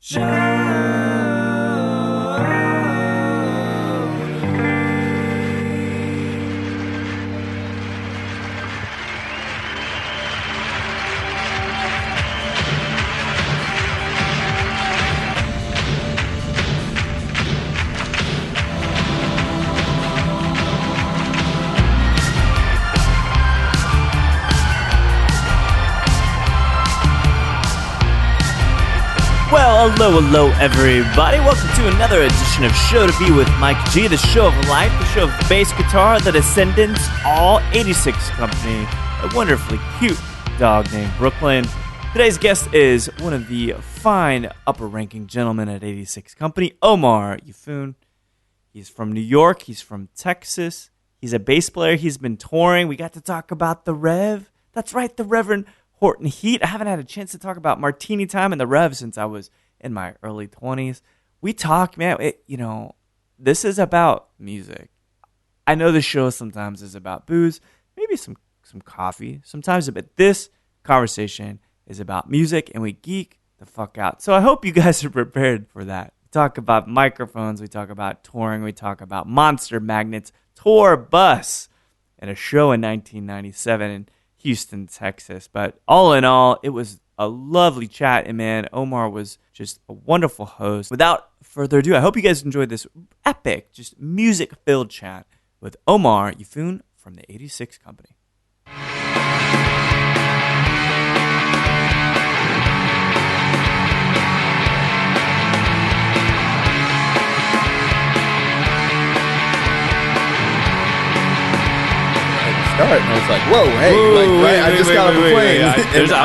Well, hello, everybody. Welcome to another edition of Show to Be with Mike G, the show of life, the show of bass guitar, the Descendants, all 86 Company, a wonderfully cute dog named Brooklyn. Today's guest is one of the fine upper-ranking gentlemen at 86 Company, Omar Yeefoon. He's from New York. He's from Texas. He's a bass player. He's been touring. We got to talk about the Rev. That's right, the Reverend Horton Heat. I haven't had a chance to talk about Martini Time and the Rev since I was in my early 20s. We talk, man, this is about music. I know the show sometimes is about booze, maybe some coffee sometimes, but this conversation is about music, and we geek the fuck out. So I hope you guys are prepared for that. We talk about microphones, we talk about touring, we talk about Monster Magnets, tour bus, and a show in 1997 in Houston, Texas. But all in all, it was a lovely chat, and man, Omar was just a wonderful host. Without further ado, I hope you guys enjoyed this epic, just music-filled chat with Omar Yeefoon from the 86 Company. Start, and I was like, "Whoa, hey!" I just got off the plane. I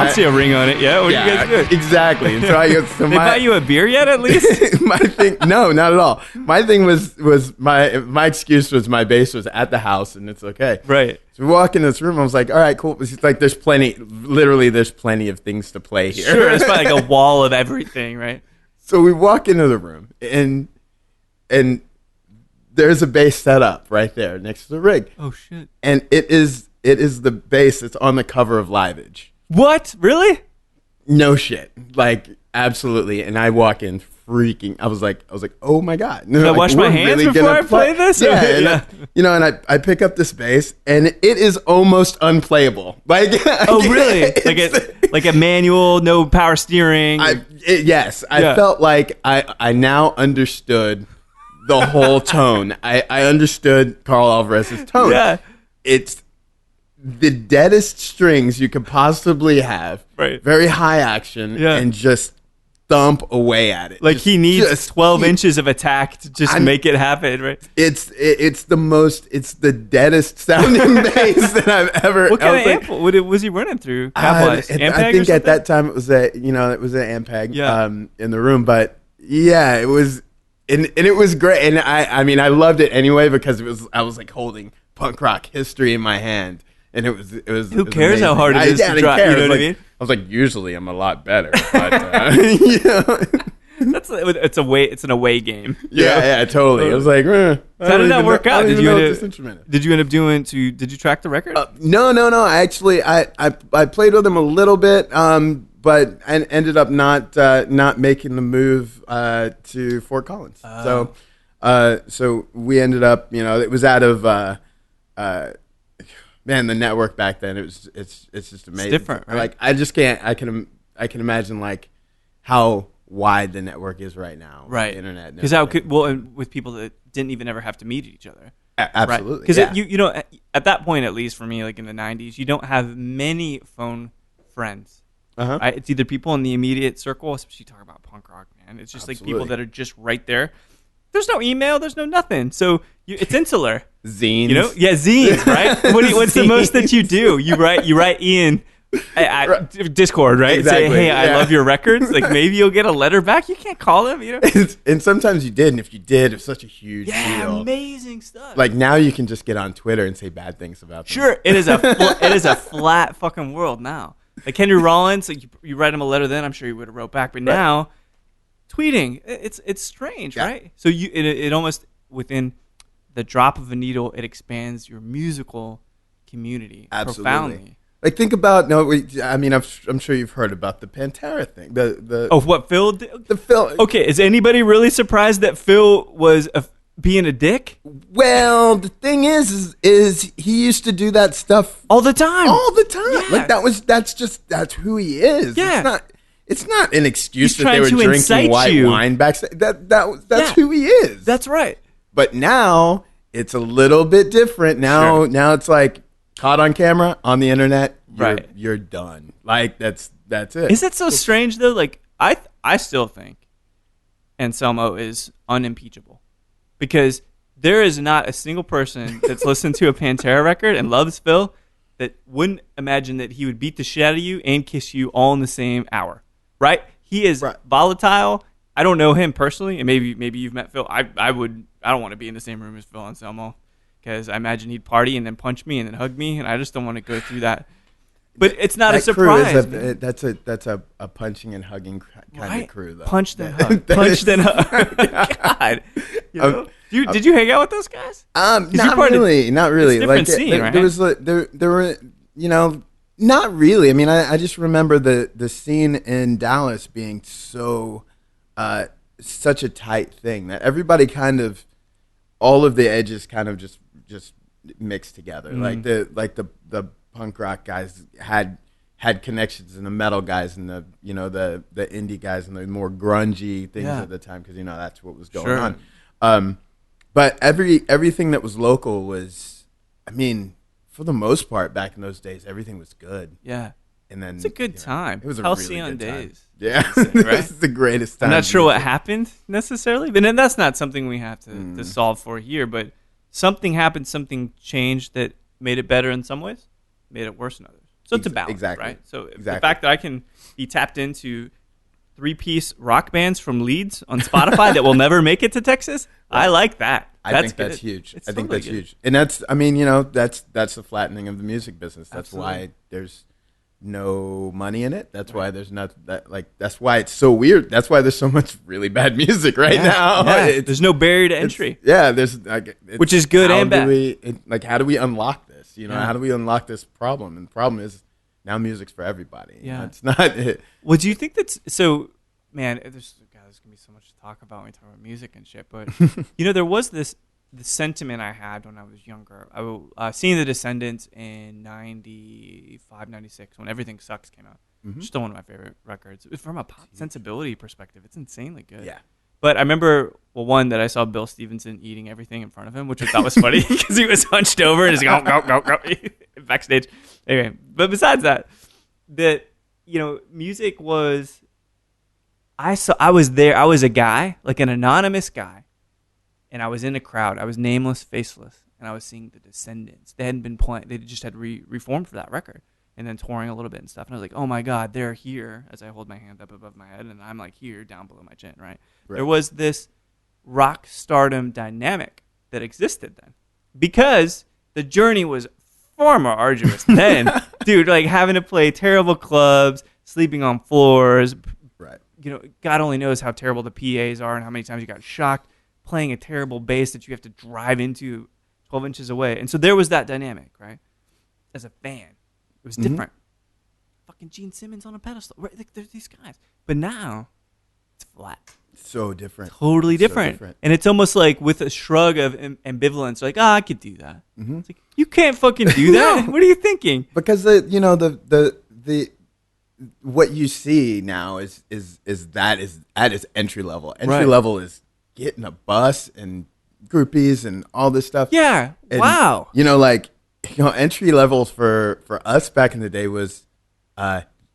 don't see a ring on it. Yeah, what are you guys doing? Exactly. And so they buy you a beer yet? At least my thing, no, not at all. My thing was my excuse was my bass was at the house, and it's okay. Right. So we walk in this room. I was like, "All right, cool." It's like there's plenty of things to play here. Sure, it's probably like a wall of everything, right? So we walk into the room, and there's a bass set up right there next to the rig. Oh shit! And it is the bass that's on the cover of Live Age. What? Really? No shit. Like absolutely. And I walk in freaking. I was like, oh my god! Did I wash my hands before I play this? Yeah. And I pick up this bass, and it is almost unplayable. Like, oh really? Like a manual, no power steering. Yes. I felt like I now understood the whole tone. I understood Carl Alvarez's tone. Yeah. It's the deadest strings you could possibly have. Right. Very high action. Yeah. And just thump away at it. Like he needs 12 inches of attack to just make it happen, right? It's the deadest sounding bass that I've ever. What kind of amp was he running through? I think at that time it was an Ampeg in the room, but yeah, it was. And it was great, and I mean I loved it anyway because I was like holding punk rock history in my hand, and it was. Who cares how hard it is to drop? You know what I mean? I was like, usually I'm a lot better, but it's an away game. Yeah, totally. I was like, how did that work out? Did you end up doing? Did you track the record? No. I actually I played with him a little bit. But I ended up not making the move to Fort Collins. So we ended up, it was out of the network back then. It's just amazing. It's different, right? Like I just can't. I can imagine like how wide the network is right now. Right. The internet. Because and with people that didn't even ever have to meet each other. Absolutely. Because at that point, at least for me, like in the 90s, you don't have many phone friends. Uh-huh. Right? It's either people in the immediate circle, especially talk about punk rock, man. It's just like people that are just right there. There's no email. There's no nothing. So it's insular. Zines. Yeah, zines, right? What's the most that you do? You write Ian Discord, right? Exactly. Say, hey, I love your records. Like maybe you'll get a letter back. You can't call them, And sometimes you did, and if you did, it's such a huge deal. Yeah, amazing stuff. Like now you can just get on Twitter and say bad things about them. Sure, it is a flat fucking world now. Like Henry Rollins, like you write him a letter then, I'm sure he would have wrote back. But now, tweeting, it's strange, right? So it almost, within the drop of a needle, it expands your musical community profoundly. Like, think about I'm sure you've heard about the Pantera thing. What Phil did? The Phil. Okay, is anybody really surprised that Phil was being a dick? Well, the thing is he used to do that stuff all the time. Yeah. Like that's who he is. Yeah. It's not an excuse He's that they were trying to drinking incite white you. wine backstage. That's who he is. That's right. But now it's a little bit different. Now it's like caught on camera on the internet. You're done. Like that's it. Is that so strange though? Like I still think Anselmo is unimpeachable because there is not a single person that's listened to a Pantera record and loves Phil that wouldn't imagine that he would beat the shit out of you and kiss you all in the same hour. Right? He is volatile. I don't know him personally, and maybe you've met Phil. I don't want to be in the same room as Phil Anselmo because I imagine he'd party and then punch me and then hug me, and I just don't want to go through that. But it's not a surprise. That's a punching and hugging kind of crew, though. Punch then hug. Punch then hug. God. You know? Did you hang out with those guys? Not really. It's a different scene, right? There were, not really. I mean, I just remember the scene in Dallas being so such a tight thing that everybody kind of, all of the edges kind of just mixed together. Like the punk rock guys had connections, and the metal guys and the indie guys and the more grungy things at the time, because that's what was going on. But everything that was local was, I mean, for the most part, back in those days, everything was good. Yeah. And then it's a good time. It was a Halcyon really good days. Time. Yeah. Right? This is the greatest time. I'm not sure what happened necessarily, but that's not something we have to solve for here. But something happened, something changed that made it better in some ways, made it worse in others. So it's a balance, right? So the fact that I can be tapped into 3-piece rock bands from Leeds on Spotify that will never make it to Texas, I like that. I think that's huge. I think that's huge. And that's the flattening of the music business. That's why there's no money in it. That's why there's not that's why it's so weird. That's why there's so much really bad music now. Yeah. There's no barrier to entry. There's which is good and bad. How do we unlock this? How do we unlock this problem? And the problem is now music's for everybody. Yeah. It's not. Well, do you think that's so? Man, there's gonna be so much to talk about when we talk about music and shit. But there was the sentiment I had when I was younger. I was seeing the Descendants in 95, 96 when Everything Sucks came out. Still one of my favorite records. From a pop sensibility perspective, it's insanely good. Yeah. But I remember, one that I saw Bill Stevenson eating everything in front of him, which I thought was funny because he was hunched over and just go backstage. Anyway, but besides that, music was. I was there. I was a guy, like an anonymous guy, and I was in a crowd. I was nameless, faceless, and I was seeing the Descendants. They hadn't been playing. They just had reformed for that record and then touring a little bit and stuff. And I was like, oh my God, they're here, as I hold my hand up above my head, and I'm like here, down below my chin, right? There was this rock stardom dynamic that existed then because the journey was far more arduous then. Dude, like having to play terrible clubs, sleeping on floors. Right. God only knows how terrible the PAs are and how many times you got shocked playing a terrible bass that you have to drive into 12 inches away. And so there was that dynamic, right? As a fan, it was different. Fucking Gene Simmons on a pedestal. Right? Like, there's these guys. But now, it's flat. So different. Totally different. And it's almost like with a shrug of ambivalence, like, I could do that. It's like, you can't fucking do that. What are you thinking? Because, what you see now is entry level. Entry level is getting a bus and groupies and all this stuff. Yeah. And, wow. Entry levels for us back in the day was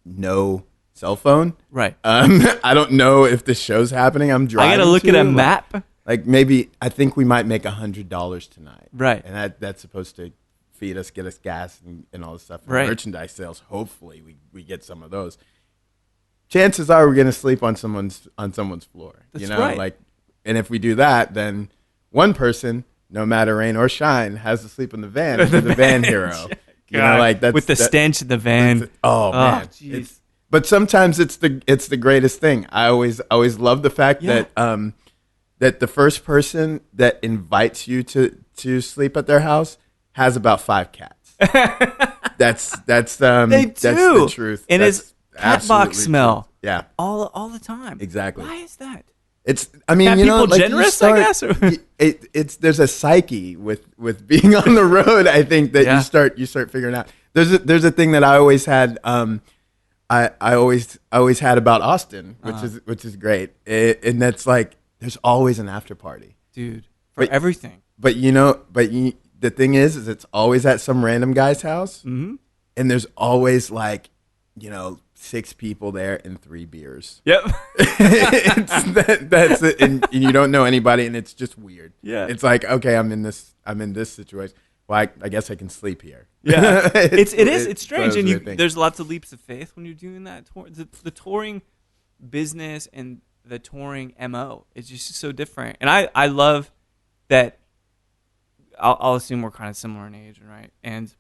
no cell phone. Right. I don't know if the show's happening. I'm driving. I gotta look at a map. Like maybe I think we might make $100 tonight. Right. And that's supposed to feed us, get us gas, and all this stuff. Right. Merchandise sales. Hopefully, we get some of those. Chances are we're gonna sleep on someone's floor. That's right. And if we do that, then one person, no matter rain or shine, has to sleep in the van. The van hero. That's with the stench of the van. Man, jeez. But sometimes it's the greatest thing. I always love the fact that that the first person that invites you to sleep at their house has about 5 cats. That's They that's do. the truth. And that's it's cat box smell. True. Yeah, all the time. exactly. Why is that? It's, I mean, Cat you know, people like generous, you start, I guess. it's there's a psyche with being on the road. I think that Yeah. you start figuring out. There's a thing that I always had. I always had about Austin, which is great. And that's like there's always an after party, Dude, for everything. But the thing is it's always at some random guy's house, and there's always like, 6 people there and 3 beers. Yep. That's it, and you don't know anybody, and it's just weird. Yeah. It's like, okay, I'm in this situation. Well, I guess I can sleep here. Yeah. It's strange, and thing. there's lots of leaps of faith when you're doing that. The touring business and the touring MO is just so different, and I love that. I'll assume we're kind of similar in age, right? And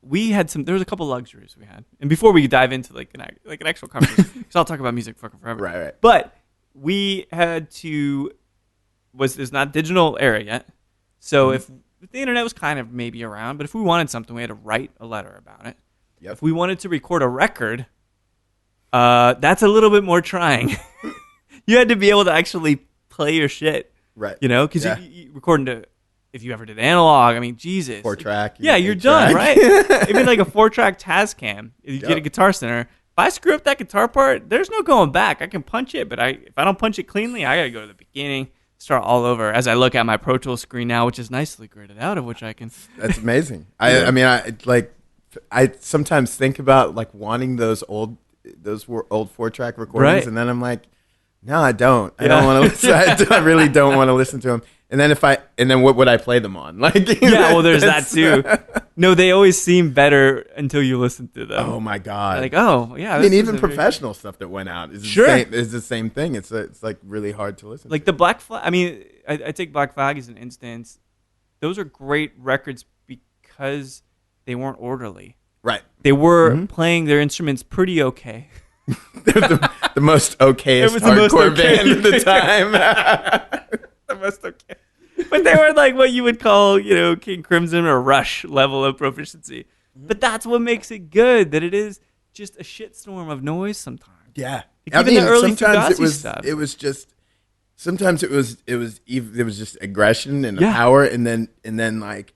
there was a couple luxuries we had. And before we dive into like an actual conversation, because I'll talk about music fucking forever. Right. But we had to, there's not digital era yet. So if the internet was kind of maybe around, but if we wanted something, we had to write a letter about it. Yep. If we wanted to record a record, that's a little bit more trying. You had to be able to actually play your shit. Right. Because you recording to, if you ever did analog, I mean, Jesus. 4-track. Yeah, you're done, right? Even like a 4-track Tascam, if you get a Guitar Center, if I screw up that guitar part, there's no going back. I can punch it, but if I don't punch it cleanly, I got to go to the beginning, start all over. As I look at my Pro Tools screen now, which is nicely gridded out, of which I can. That's amazing. I sometimes think about like wanting those old 4-track recordings, Right. and then I'm like, no, I don't. I don't want to listen. I really don't want to listen to them. And then what would I play them on? Like, yeah, well, there's that too. No, they always seem better until you listen to them. Oh my god! Like, oh yeah. I mean, even professional stuff that went out is the same thing. It's like really hard to listen. Like the Black Flag. I mean, I take Black Flag as an instance. Those are great records because they weren't orderly. Right. They were playing their instruments pretty okay. They're the most okayest hardcore band at the time. The most okay. But they were like what you would call, King Crimson or Rush level of proficiency. But that's what makes it good, that it is just a shitstorm of noise sometimes. Yeah. Like even the early sometimes Fugazi stuff. Sometimes it was just aggression and power, and then like,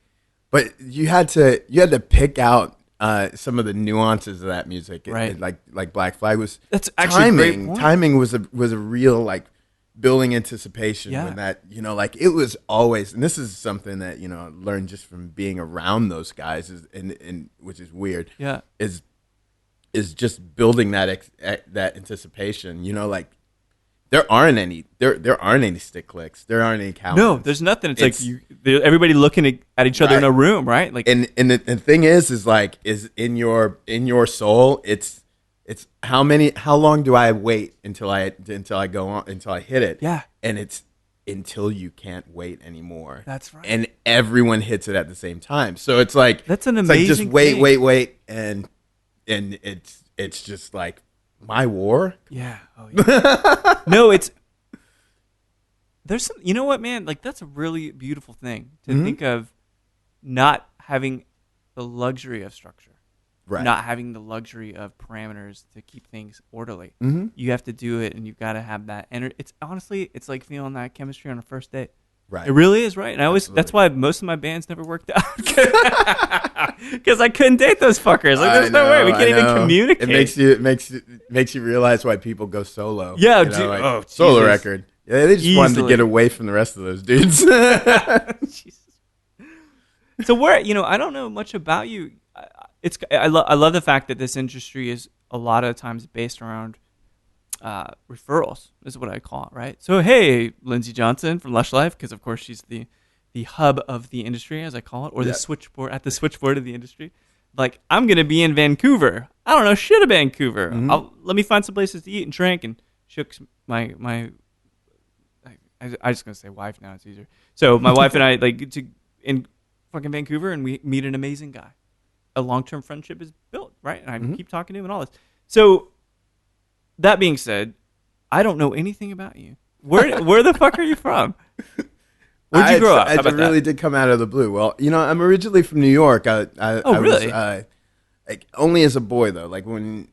but you had to pick out some of the nuances of that music. Right. Like Black Flag was. That's actually a great point. Timing was a real like building anticipation when that, like it was always, and this is something that, I learned just from being around those guys and which is weird. Yeah. Is just building that anticipation, like there aren't any stick clicks. There aren't any counts. No, there's nothing. It's like everybody looking at each other in a room, right? Like, and the thing is in your soul, it's how long do I wait until I go on, until I hit it? Yeah. And it's until you can't wait anymore. That's right. And everyone hits it at the same time. So it's like, that's an amazing just wait, thing. wait. And it's just like my war. Yeah. Oh, yeah. No, there's some, you know what, man? Like that's a really beautiful thing to think of, not having the luxury of structure. Right. Not having the luxury of parameters to keep things orderly. Mm-hmm. You have to do it, and you've got to have that. And it's like feeling that chemistry on a first date. Right. It really is, right? And that's why most of my bands never worked out, because I couldn't date those fuckers. Like, there's no way we can't even communicate. It makes you realize why people go solo. Yeah, solo record. Yeah, they just wanted to get away from the rest of those dudes. Jesus. So where I don't know much about you. I love the fact that this industry is a lot of times based around referrals, is what I call it, right? So, hey, Lindsay Johnson from Lush Life, because of course she's the hub of the industry, as I call it, or the switchboard of the industry. Like, I'm going to be in Vancouver. I don't know shit of Vancouver. Let me find some places to eat and drink. And Shook's my I just going to say wife now, it's easier. So my wife and I in fucking Vancouver, and we meet an amazing guy. A long-term friendship is built, right? And I keep talking to him and all this. So, that being said, I don't know anything about you. Where the fuck are you from? Where'd you grow up? How I about really that? did come out of the blue. Well, I'm originally from New York. I Really? was like only as a boy though. Like when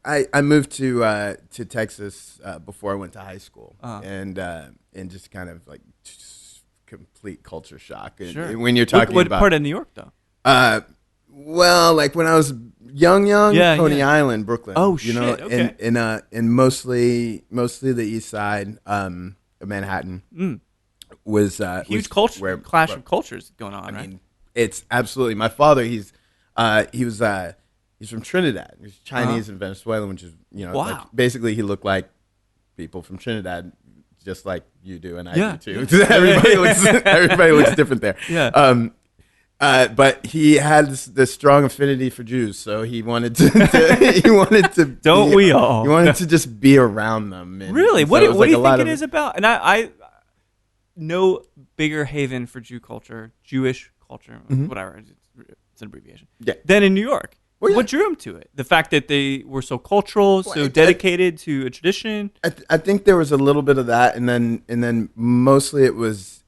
I moved to Texas before I went to high school, and just kind of like complete culture shock. Sure. When you're talking what about part of New York though? well, like when I was young, Yeah, Coney yeah. Island, Brooklyn. Oh, shit, okay. And mostly the East Side of Manhattan was Huge was clash where of cultures going on, I right? mean, it's absolutely my father. He's from Trinidad. He's Chinese and Venezuelan, which is like Wow. basically he looked like people from Trinidad, just like you do and I Yeah. do too. Everybody looks different there. Yeah. But he had this strong affinity for Jews, so he wanted to. He wanted to. Don't we all? He wanted to just be around them. Really? And What so do was like you a lot think it of is about? And I no bigger haven for Jew culture, Jewish culture, whatever. It's an abbreviation. Yeah. Than in New York. Well, yeah. What drew him to it? The fact that they were so cultural, so dedicated to a tradition. I think there was a little bit of that, and then mostly it was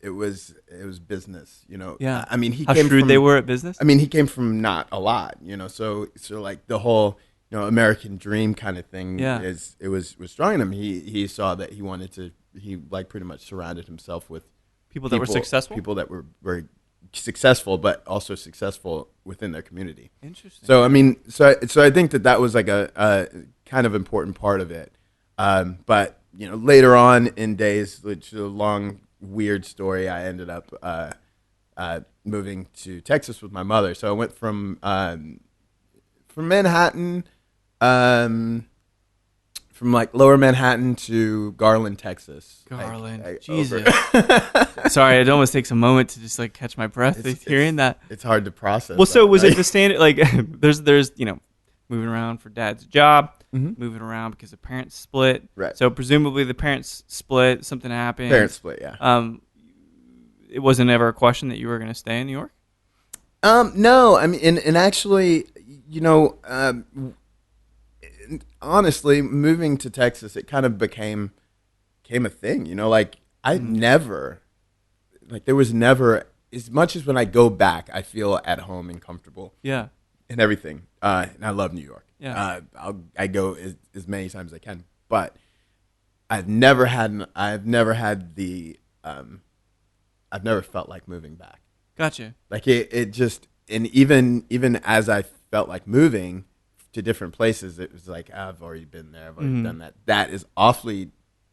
business. Yeah. I mean, he How came shrewd from, they were at business. I mean, he came from not a lot. So like the whole American dream kind of thing. Yeah. It was strong in him. He saw that he wanted to. He like pretty much surrounded himself with People that were successful. people that were very successful, but also successful within their community. Interesting. So I mean, so I think that was like a kind of important part of it. But later on in days, which is a long weird story, I ended up moving to Texas with my mother. So I went from Manhattan, from like Lower Manhattan to Garland, Texas. Garland, Jesus. Sorry, it almost takes a moment to just like catch my breath hearing that. It's hard to process. Well, so that, was right? it the standard? Like, there's moving around for dad's job, moving around because the parents split. Right. So presumably the parents split. Something happened. Parents split, yeah. It wasn't ever a question that you were going to stay in New York. No, I mean, and actually, honestly, moving to Texas, it kind of became a thing. Like I never, like there was never, as much as when I go back, I feel at home and comfortable. Yeah. And everything. And I love New York. Yeah. I go as many times as I can, but I've never felt like moving back. Gotcha. Like it just, and even as I felt like moving to different places, it was like, I've already been there. I've already done that. That is awfully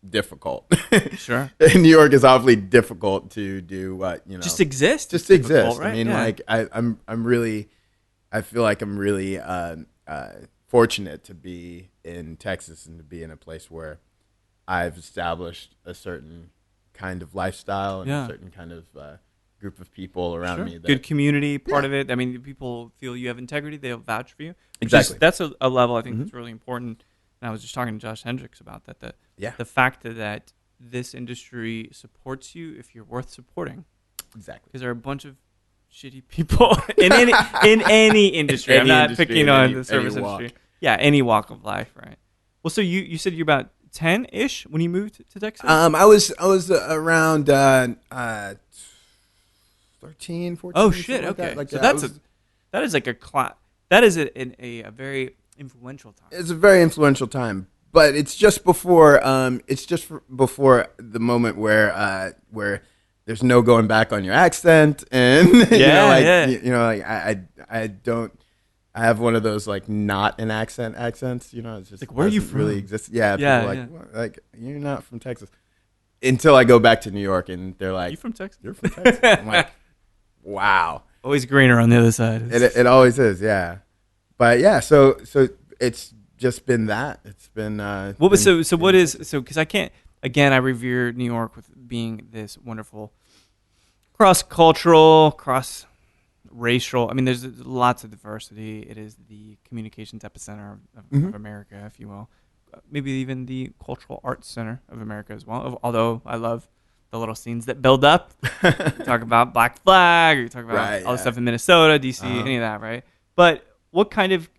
difficult. Sure. New York is awfully difficult to do what, Just exist. Just It's exist. difficult, right? I mean, Yeah. like I'm really, I feel like I'm really fortunate to be in Texas and to be in a place where I've established a certain kind of lifestyle and Yeah. a certain kind of group of people around Sure. me. That, Good community part of it. I mean, people feel you have integrity. They'll vouch for you. Exactly. That's a level I think that's really important. And I was just talking to Josh Hendricks about that. The fact that this industry supports you if you're worth supporting. Exactly. Because there are a bunch of shitty people in any industry. I'm not picking on the service industry. Yeah, any walk of life, right? Well, so you said you're about 10-ish when you moved to Texas? I was around 13, 14. Oh shit! Like Okay, that. so that is like a very influential time. It's a very influential time, but it's just before before the moment where there's no going back on your accent, and I don't. I have one of those like not an accents. It's just like, where are you from? Really exists. Yeah, people Yeah, are like, "What? Like you're not from Texas. Until I go back to New York and they're like, You from Texas? You're from Texas. I'm like, wow. Always greener on the other side. It always is, yeah. But yeah, so it's just been that. It's been because I can't, again, I revere New York with being this wonderful cross-cultural, cross-racial. I mean, there's lots of diversity. It is the communications epicenter of America, if you will. Maybe even the cultural arts center of America as well. Although I love the little scenes that build up. You talk about Black Flag, or you talk about all the stuff in Minnesota, DC, any of that, right? But what kind of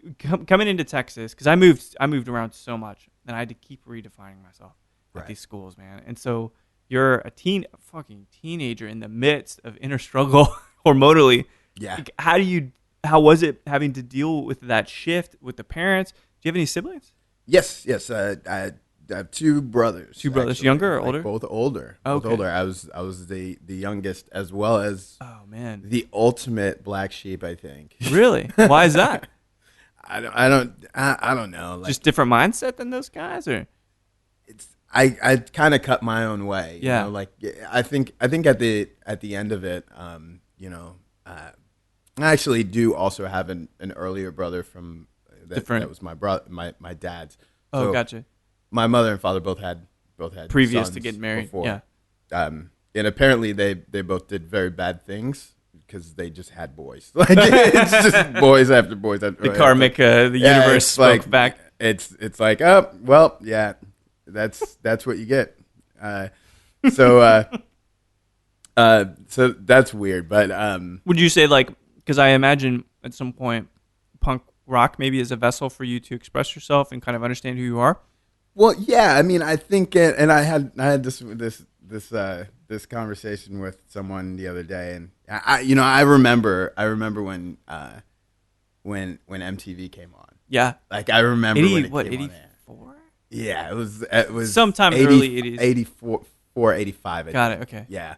coming into Texas? Because I moved around so much, and I had to keep redefining myself at these schools, man. And so you're a fucking teenager in the midst of inner struggle hormonally. Yeah. Like, how was it having to deal with that shift with the parents? Do you have any siblings? Yes. I have two brothers. Two brothers, actually, younger or older? Both older. Okay. Both older. I was the youngest, as well as the ultimate black sheep, I think. Really? Why is that? I don't know. Like, just different mindset than those guys, or I kind of cut my own way. Yeah. You know, like I think at the end of it, I actually do also have an earlier brother from that was my brother, my dad's. Oh, So gotcha. my mother and father both had Previous sons to getting married. before. Yeah. And apparently they both did very bad things because they just had boys. Like it's just boys after boys after. The karmic, the universe spoke back. It's like, oh well, yeah, that's what you get. So that's weird. But Would you say, like, because I imagine at some point punk rock maybe is a vessel for you to express yourself and kind of understand who you are? Well, yeah. I mean, I think, and I had this conversation with someone the other day, and I remember when MTV came on. Yeah. Like I remember when it came 84? on. Yeah, it was sometime in the early 80s. 84, 85. Got it. Okay. Yeah.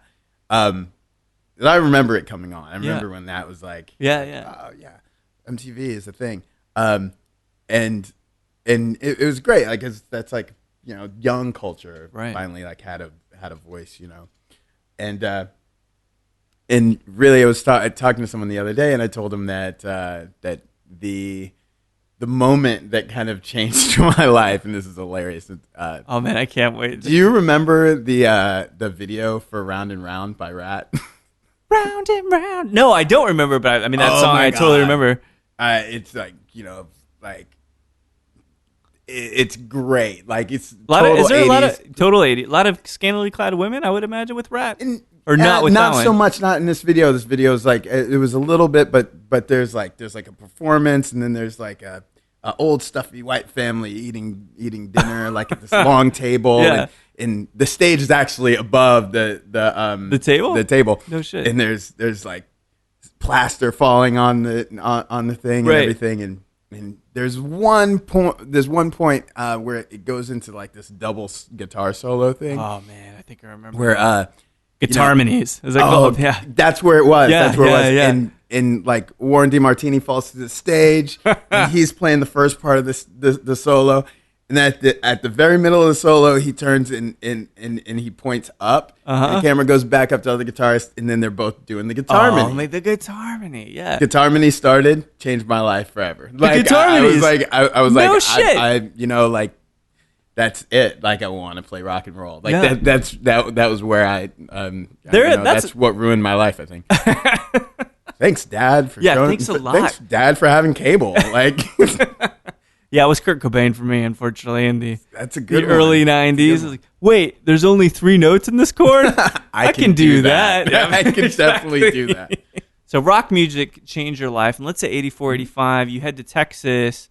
I remember it coming on. I remember when that was like, yeah. Oh yeah, MTV is a thing. And it was great, like, 'cause that's like, young culture finally like had a voice, and really I was talking to someone the other day, and I told him that the moment that kind of changed my life, and this is hilarious. Oh man, I can't wait. Do you remember the video for "Round and Round" by Rat? Round and round. No, I don't remember, but I mean that song I totally remember. It's like, it's great. Like it's is there 80s. a lot of total 80s? A lot of scantily clad women, I would imagine, with Rat, or not with not that so one? much. Not in this video. This video is like it was a little bit, but there's like a performance, and then there's like a old stuffy white family eating dinner like at this long table. Yeah. And the stage is actually above the table. The table. No shit. And there's like plaster falling on the thing and everything, and there's one point where it goes into like this double guitar solo thing. Oh man, I think I remember where Guitarmonies. Is it called? Yeah. That's where it was. Yeah, that's where it was. yeah. And like Warren DeMartini falls to the stage, and he's playing the first part of the solo. And at the very middle of the solo, he turns and he points up. And the camera goes back up to the other guitarists, and then they're both doing the guitarmony. Oh, like the guitarmony, yeah. Guitarmony started, changed my life forever. Like guitarmony. I was no like, shit. I like, that's it. Like I want to play rock and roll. Like that was where that's what ruined my life, I think. Thanks, Dad, for showing. Thanks a lot. Thanks, Dad, for having cable. Like. Yeah, it was Kurt Cobain for me, unfortunately, in the early 90s. Like, wait, there's only 3 notes in this chord? I can do that. Yeah, I can definitely do that. So rock music changed your life. And let's say 84, 85, you head to Texas.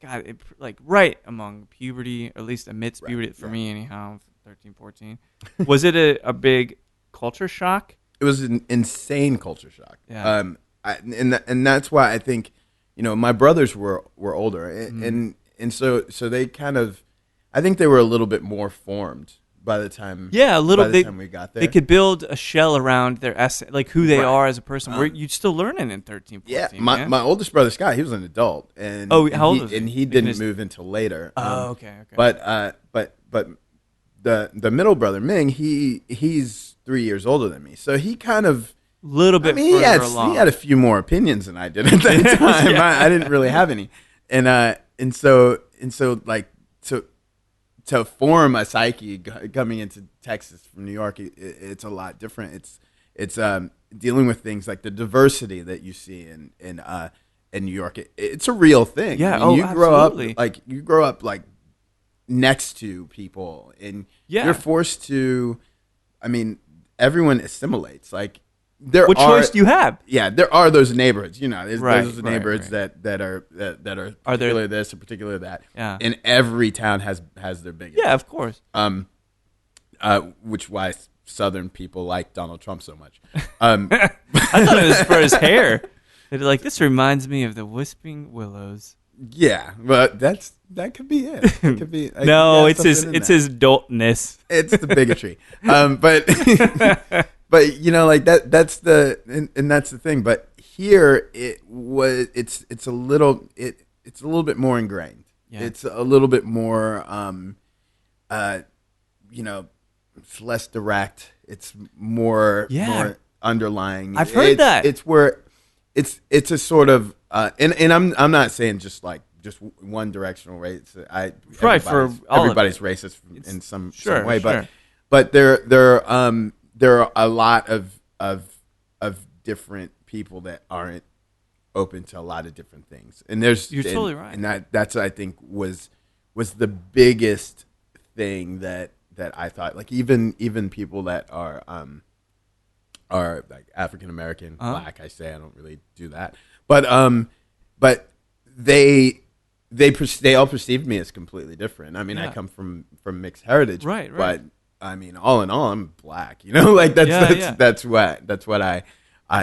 God, like right among puberty, or at least amidst puberty for me anyhow, 13, 14. Was it a big culture shock? It was an insane culture shock. Yeah. And that's why I think, my brothers were older, and so they kind of, I think they were a little bit more formed by the time. Yeah, a little bit. Time we got there, they could build a shell around their essence, like who they are as a person. Where you're still learning in 13, 14. Yeah, my oldest brother Scott, he was an adult, and how old was he? And he didn't move until later. Okay. But the middle brother Ming, he's 3 years older than me, so he kind of. Little bit he had a few more opinions than I did at that time. I didn't really have any, and so like to form a psyche coming into Texas from New York, it's a lot different. It's dealing with things like the diversity that you see in New York. It's a real thing. Yeah. I mean, absolutely. you grow up like next to people, and you're forced to. I mean, everyone assimilates. Like. What choice do you have? Yeah, there are those neighborhoods. There's those neighborhoods that are particular this or particular that. Yeah. And every town has their biggest. Yeah, of course. which why Southern people like Donald Trump so much. I thought it was for his hair. They're like, this reminds me of the Whispering Willows. Yeah, but that could be it. It could be. No, it's his adultness. It's the bigotry. But you know, like that's and that's the thing. But here it's a little bit more ingrained. Yeah. It's a little bit more you know, it's less direct. It's more underlying. I've heard that. It's where it's a sort of and I'm not saying just one directional race. Everybody's racist in some way, but there are a lot of different people that aren't open to a lot of different things, and you're totally right, and that's I think was the biggest thing that I thought, like even people that are like African American, black. I don't really do that, but they all perceived me as completely different. I mean, I come from mixed heritage, right. But I mean, all in all, I'm black. You know, like that's what I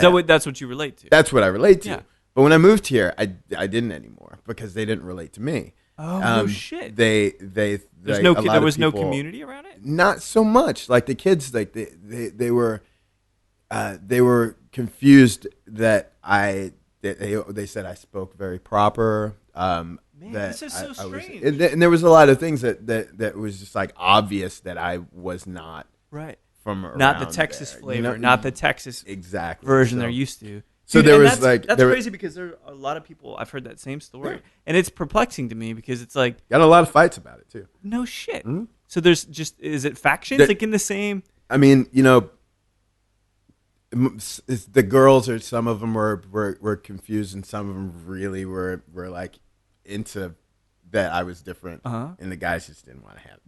that's what you relate to. That's what I relate to. Yeah. But when I moved here, I didn't anymore because they didn't relate to me. Oh no shit! There was no community around it. Not so much. Like the kids, like they were confused that they said I spoke very proper. Man, this is so strange. And there was a lot of things that was just like obvious that I was not right from around not the Texas there, flavor, you know? Not the Texas version they're used to. So dude, there was that's crazy because there are a lot of people. I've heard that same story, and it's perplexing to me because it's like got a lot of fights about it too. No shit. Mm-hmm. So there's is it factions like in the same? I mean, you know, the girls or some of them were confused, and some of them really were like into that I was different, and the guys just didn't want to have.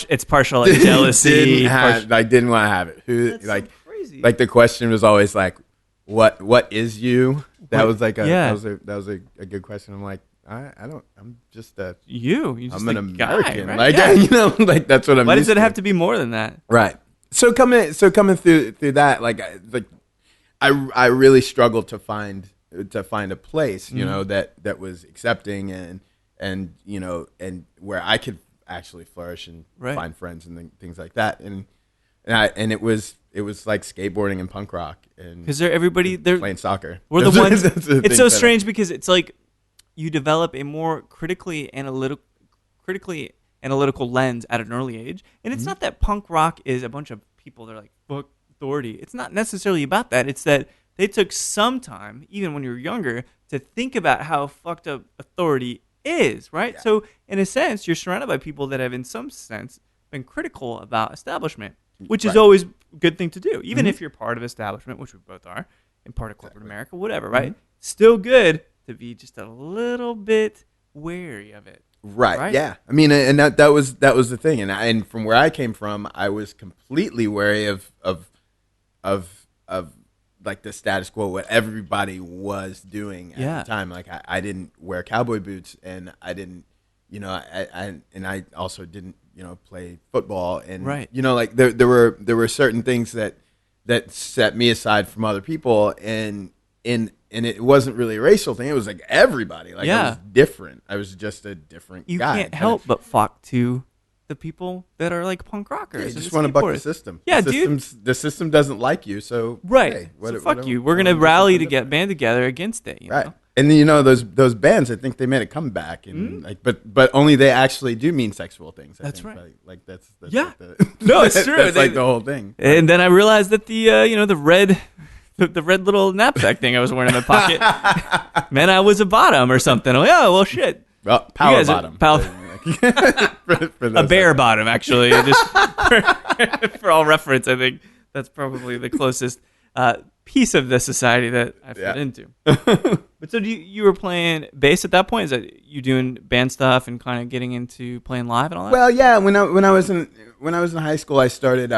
It's partial like jealousy. Didn't want to have it. That's so crazy. Like the question was always like, "What is you?" That was like that was a good question. I'm like, I'm just I'm an American. Guy, right? Like you know, like that's what I'm. Why does it have to be more than that? Right. So coming through that, like I really struggled to find a place, you know, that was accepting and you know, and where I could actually flourish and find friends and things like that. And it was like skateboarding and punk rock and because they're playing soccer. We're the ones. It's so strange because it's like you develop a more critically analytical lens at an early age, and it's not that punk rock is a bunch of people that are like fuck authority. It's not necessarily about that. It's that they took some time, even when you were younger, to think about how fucked up authority is, right? Yeah. So in a sense, you're surrounded by people that have in some sense been critical about establishment, which is always a good thing to do, even if you're part of establishment, which we both are, and part of corporate America, whatever, right? Still good to be just a little bit wary of it. Right. Yeah. I mean, and that was the thing, and from where I came from, I was completely wary of like the status quo, what everybody was doing at the time. Like I didn't wear cowboy boots, and I didn't, you know, I also didn't, you know, play football, and you know, like there were certain things that set me aside from other people, and it wasn't really a racial thing. It was like everybody. Like I was different. I was just a different guy. You can't help but flock to the people that are like punk rockers. You just want to buck the system. Yeah, the system doesn't like you, so hey, so fuck you. We're gonna rally to band together against it. You know? And you know those bands. I think they made a comeback, and like, but only they actually do mean sexual things. That's right. Like that's yeah. Like No, it's true. That's like the whole thing. And then I realized that the red little knapsack thing I was wearing in my pocket meant I was a bottom or something. I'm like, oh well, shit. Well, power bottom. A bare bottom, actually. Just for all reference, I think that's probably the closest piece of the society that I fit into. But so you were playing bass at that point? Is that you doing band stuff and kind of getting into playing live and all that? Well, yeah. When I was in high school, I started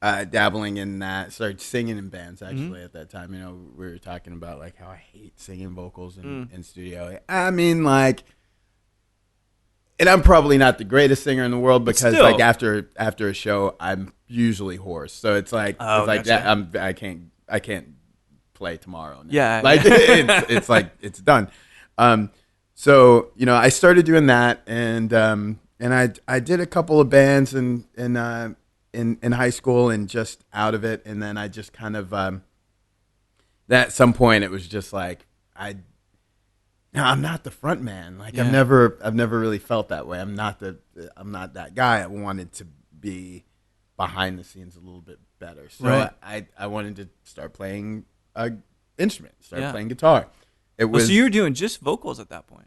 dabbling in that. Started singing in bands actually at that time. You know, we were talking about like how I hate singing vocals in studio. I mean, like. And I'm probably not the greatest singer in the world because still. like after a show, I'm usually hoarse. So it's like gotcha. that. I can't play tomorrow. Now. Yeah, like it's like it's done. So I started doing that, and I did a couple of bands in high school and just out of it, and then I just kind of at some point it was just like I'm not the front man. Like I've never really felt that way. I'm not that guy. I wanted to be behind the scenes a little bit better. So I wanted to start playing an instrument, playing guitar. It was so you were doing just vocals at that point.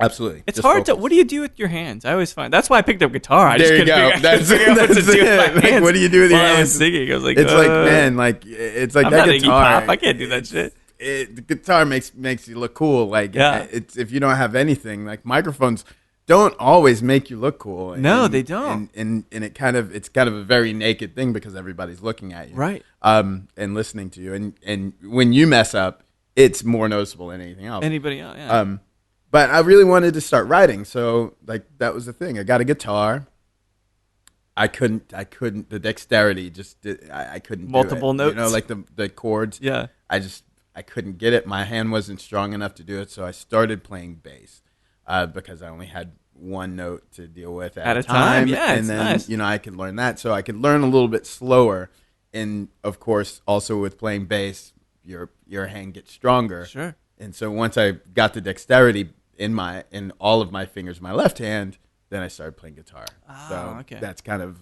Absolutely. It's hard to. What do you do with your hands? I always find that's why I picked up guitar. I there you go. That's it. Like, what do you do with your hands? I was singing. I was like, it's like man, like it's like I'm that not guitar. Iggy Pop. I can't do that shit. The guitar makes you look cool. Like it's if you don't have anything, like microphones don't always make you look cool. No, they don't. And it's kind of a very naked thing because everybody's looking at you, right? And listening to you. And when you mess up, it's more noticeable than anything else. Anybody else? Yeah. But I really wanted to start writing, so like that was the thing. I got a guitar. I couldn't. The dexterity I couldn't. Multiple do it. notes. Like the chords. Yeah. I couldn't get it. My hand wasn't strong enough to do it, so I started playing bass because I only had one note to deal with at a time. Yeah, and then nice. I could learn that, so I could learn a little bit slower. And of course, also with playing bass, your hand gets stronger. Sure. And so once I got the dexterity in all of my fingers, my left hand, then I started playing guitar. Oh, so okay. that's kind of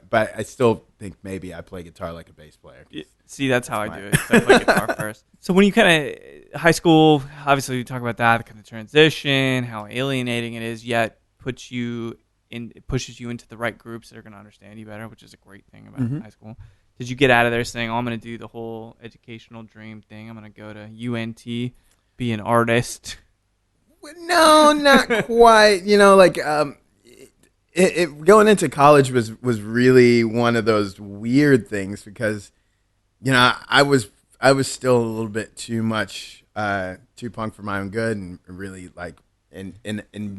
but I still think maybe I play guitar like a bass player. See, that's how I do it. I play guitar first. So when you kind of high school, obviously we talk about that, the kind of transition, how alienating it is, yet pushes you into the right groups that are going to understand you better, which is a great thing about high school. Did you get out of there saying, "Oh, I'm going to do the whole educational dream thing. I'm going to go to UNT, be an artist"? No, not quite. Going into college was really one of those weird things because, I was still a little bit too much, too punk for my own good, and really like, and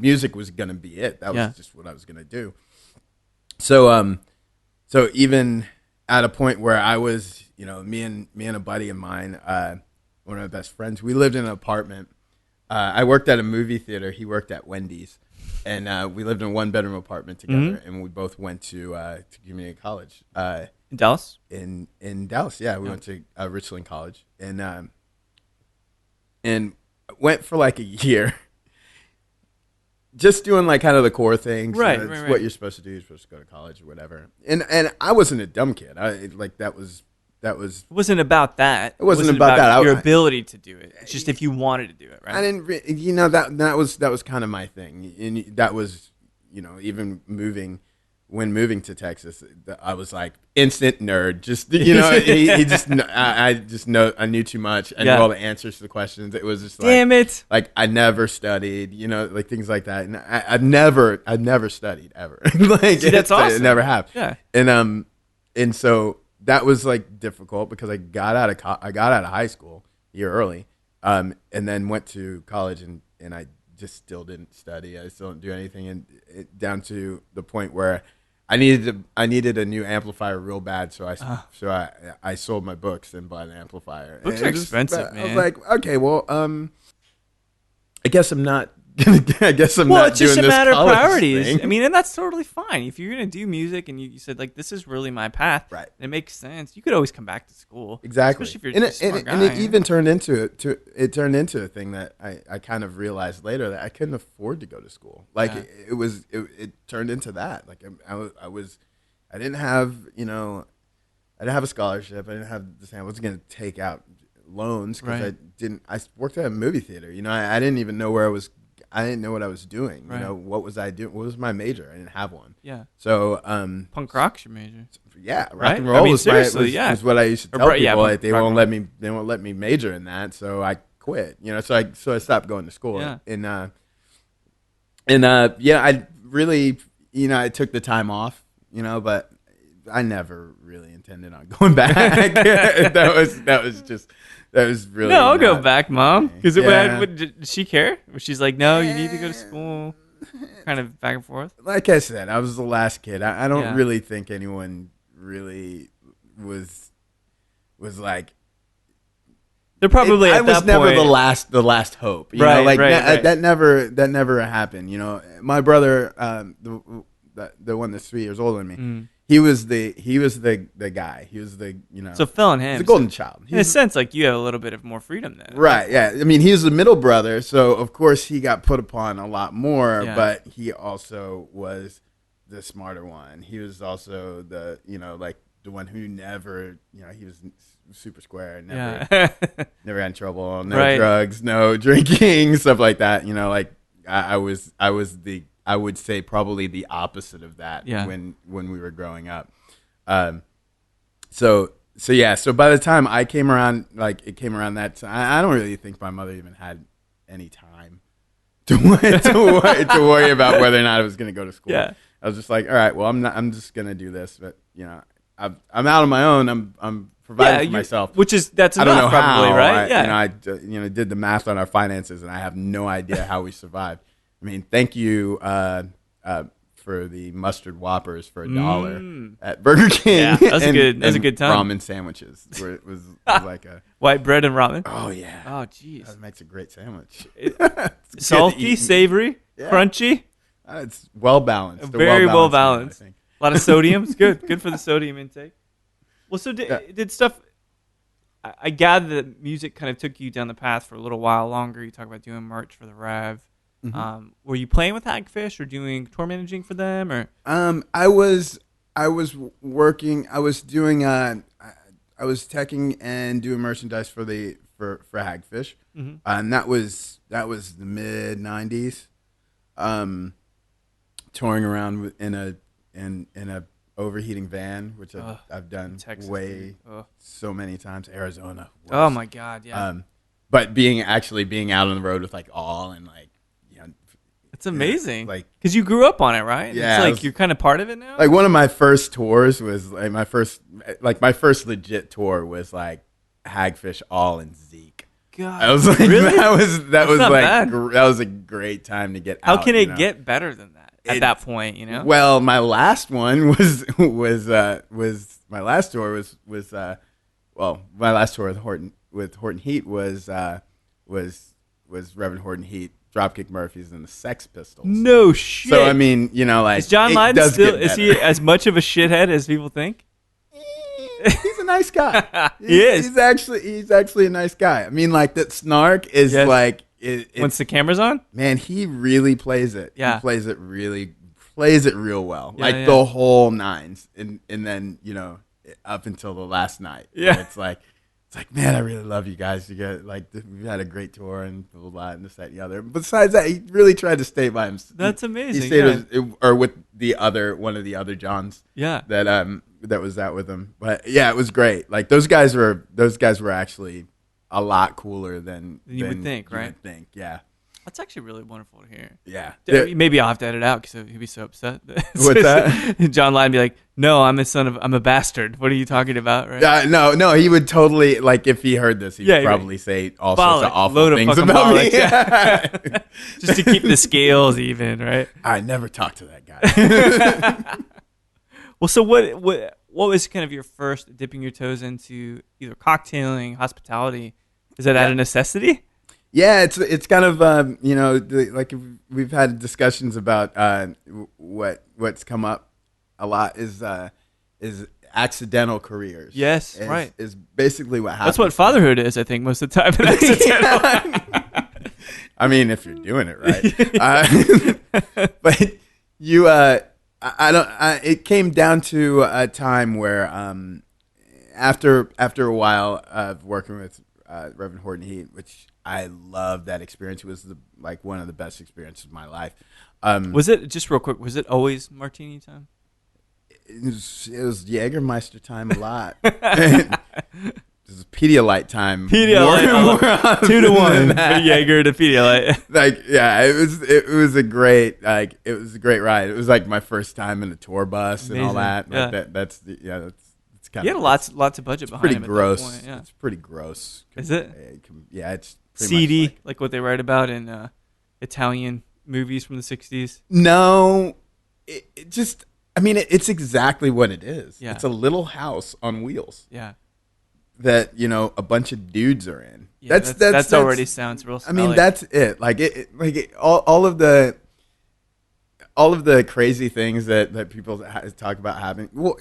music was gonna be it. That was just what I was gonna do. So even at a point where I was, me and a buddy of mine, one of my best friends, we lived in an apartment. I worked at a movie theater. He worked at Wendy's, and we lived in a one-bedroom apartment together. And we both went to community college In Dallas. In Dallas, yeah, we went to Richland College, and went for like a year, just doing like kind of the core things. Right, it's what you're supposed to do. You're supposed to go to college or whatever. And I wasn't a dumb kid. It wasn't about that. It wasn't about that. Your ability to do it. It's just if you wanted to do it, right? I didn't. That was kind of my thing, and that was even moving to Texas, I was like instant nerd. Just he just I knew too much. I knew all the answers to the questions. It was just like, damn it. Like I never studied, like things like that. And I've never studied ever. Like see, that's awesome. I never have. Yeah. And so that was like difficult because I got out of high school a year early, and then went to college and I just still didn't study. I still didn't do anything, and down to the point where I needed a new amplifier real bad. So I sold my books and bought an amplifier. Books are expensive, man. I was like, okay, well, I guess I'm not. I guess I'm not doing this. Well, it's just a matter of priorities. Thing. I mean, and that's totally fine. If you're gonna do music and you said like this is really my path, right? And it makes sense. You could always come back to school, exactly. Especially if you're a smart guy. And it even turned into a thing that I kind of realized later that I couldn't afford to go to school. Like it turned into that. Like I didn't have a scholarship. I didn't have the same. I wasn't gonna take out loans because I worked at a movie theater. I didn't even know where I was. I didn't know what I was doing. Right. What was I doing? What was my major? I didn't have one. Yeah. So punk rock's your major. Yeah, rock right? and roll was what I used to tell people. Yeah, like they won't let me major in that, so I quit. So I stopped going to school. Yeah. I really I took the time off. But I never really intended on going back. that was really no. I'll go back, Mom. Because did she care? She's like, no, you need to go to school. kind of back and forth? Like I said, I was the last kid. I don't Yeah. really think anyone really was like. They're probably I at was that never point. the last hope. You Right, know, like right. that never happened. You know, my brother, the one that's 3 years older than me, Mm. he was the guy. He was the So Phil and him, he's a golden child. in a sense, like you had a little bit of more freedom then. Right, yeah. I mean, he's the middle brother, so of course he got put upon a lot more, Yeah. but he also was the smarter one. He was also the, like the one who never, he was super square, never never got in trouble, no drugs, no drinking, stuff like that. Like I would say probably the opposite of that when we were growing up. So by the time I came around, like it came around that time, I don't really think my mother even had any time to worry about whether or not I was going to go to school. Yeah. I was just like, all right, well, I'm just going to do this, but I'm out on my own. I'm providing for myself, that's I don't know probably how, right. I did the math on our finances, and I have no idea how we survived. I mean, thank you for the mustard Whoppers for $1 at Burger King. Yeah, that's a good time. Ramen sandwiches, where it was like a white bread and ramen. Oh yeah. Oh jeez. That makes a great sandwich. Salty, savory, crunchy. It's well balanced. Very well balanced. A lot of sodium. It's good. Good for the sodium intake. Well, so did stuff. I gather that music kind of took you down the path for a little while longer. You talk about doing merch for the Rev. Mm-hmm. Were you playing with Hagfish or doing tour managing for them, or? I was working. I was doing. I was teching and doing merchandise for Hagfish, Mm-hmm. And that was the mid '90s. Touring around in a overheating van, which I've done Texas, so many times. Arizona. Oh my God, yeah. But being out on the road with like all and like. It's amazing, like because you grew up on it, right? Yeah, it's like you're kind of part of it now. Like one of my first tours was like my first legit tour was like Hagfish, All, and Zeke. God, I was like, really? that was a great time to get out. How can it get better than that at that point? Well, my last one was my last tour was my last tour with Horton Heat was Reverend Horton Heat, Dropkick Murphys, and the Sex Pistols. No shit. So I mean, like is John Lydon is he as much of a shithead as people think? He's a nice guy. He is. He's actually a nice guy. I mean, like that snark is like once the camera's on, man, he really plays it. Yeah, he plays it real well, the whole nines, and then up until the last night. Yeah, it's like, man, I really love you guys. You get we've had a great tour and blah blah blah and this that and the other. Besides that, he really tried to stay by himself. That's amazing. He stayed with one of the other Johns. Yeah, that was out with him. But yeah, it was great. Like those guys were actually a lot cooler than you would think, right? Yeah. That's actually really wonderful to hear. Yeah. Maybe I'll have to edit out because he'd be so upset. What's that? John Lydon be like, "No, I'm a bastard. What are you talking about?" Right? No, he would totally, like, if he heard this, he'd probably say all sorts of awful things about me. Just to keep the scales even, right? I never talked to that guy. Well, so what was kind of your first dipping your toes into either cocktailing, hospitality? Is that out of necessity? Yeah, it's kind of like we've had discussions about what's come up a lot is accidental careers. Yes, right. Is basically what happens. That's what fatherhood is, I think, most of the time. Accidental. I mean, if you're doing it right. But you, it came down to a time where after a while of working with Reverend Horton Heat, which I love that experience. It was one of the best experiences of my life. Was it, just real quick, was it always martini time? It was Jägermeister time a lot. It was Pedialyte time. Pedialyte, 2-1. Jaeger to Pedialyte. It was a great ride. It was like my first time in a tour bus. Amazing. And all that. That's kind of. You had lots of budget behind pretty him gross. At that point, yeah. It's pretty gross. Is it? Yeah, it's pretty seedy, much like what they write about in Italian movies from the 60s? No, it just, I mean, it's exactly what it is. Yeah. It's a little house on wheels. Yeah. That, a bunch of dudes are in. Yeah, that's already sounds real smelly. I mean, that's it. All of the crazy things that people talk about happening. Well,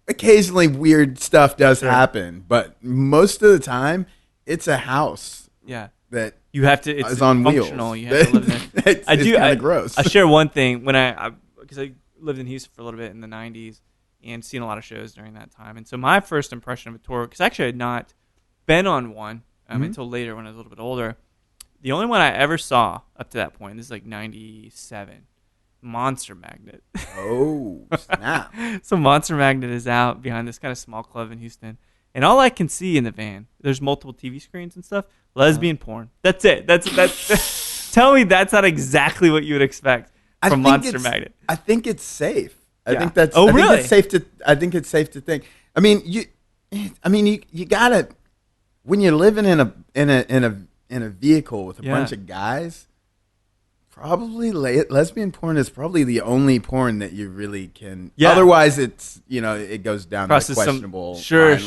occasionally weird stuff does happen, but most of the time it's a house. Yeah. That you have to. It's on functional. wheels. You have to live in it. It's kind of gross. I share one thing because I lived in Houston for a little bit in the 90s and seen a lot of shows during that time. And so my first impression of a tour, because actually I had not been on one until later when I was a little bit older. The only one I ever saw up to that point, this is like 97, Monster Magnet. Oh, snap. So Monster Magnet is out behind this kind of small club in Houston. And all I can see in the van, there's multiple TV screens and stuff, lesbian porn. That's it. That's tell me that's not exactly what you would expect from Monster Magnet. I think it's safe. I think that's. Oh, really? I think it's safe to think. I mean, you gotta, when you're living in a vehicle with a bunch of guys. Probably lesbian porn is probably the only porn that you really can. Yeah. Otherwise, it's it goes down to questionable. Sure.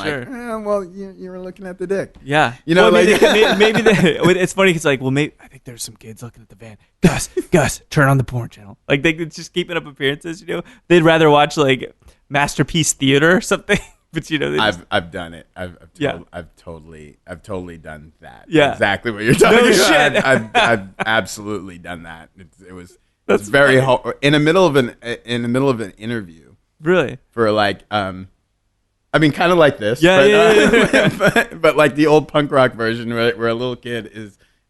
Well, you were looking at the dick. Yeah. Maybe it's funny because maybe I think there's some kids looking at the van. Gus, turn on the porn channel. Like they just keeping up appearances. They'd rather watch like Masterpiece Theater or something. But I've done it. I've totally done that. Yeah, exactly what you're talking about. Shit. I've absolutely done that. It's very hard in the middle of an interview. Really? For kind of like this. Yeah. But like the old punk rock version, where a little kid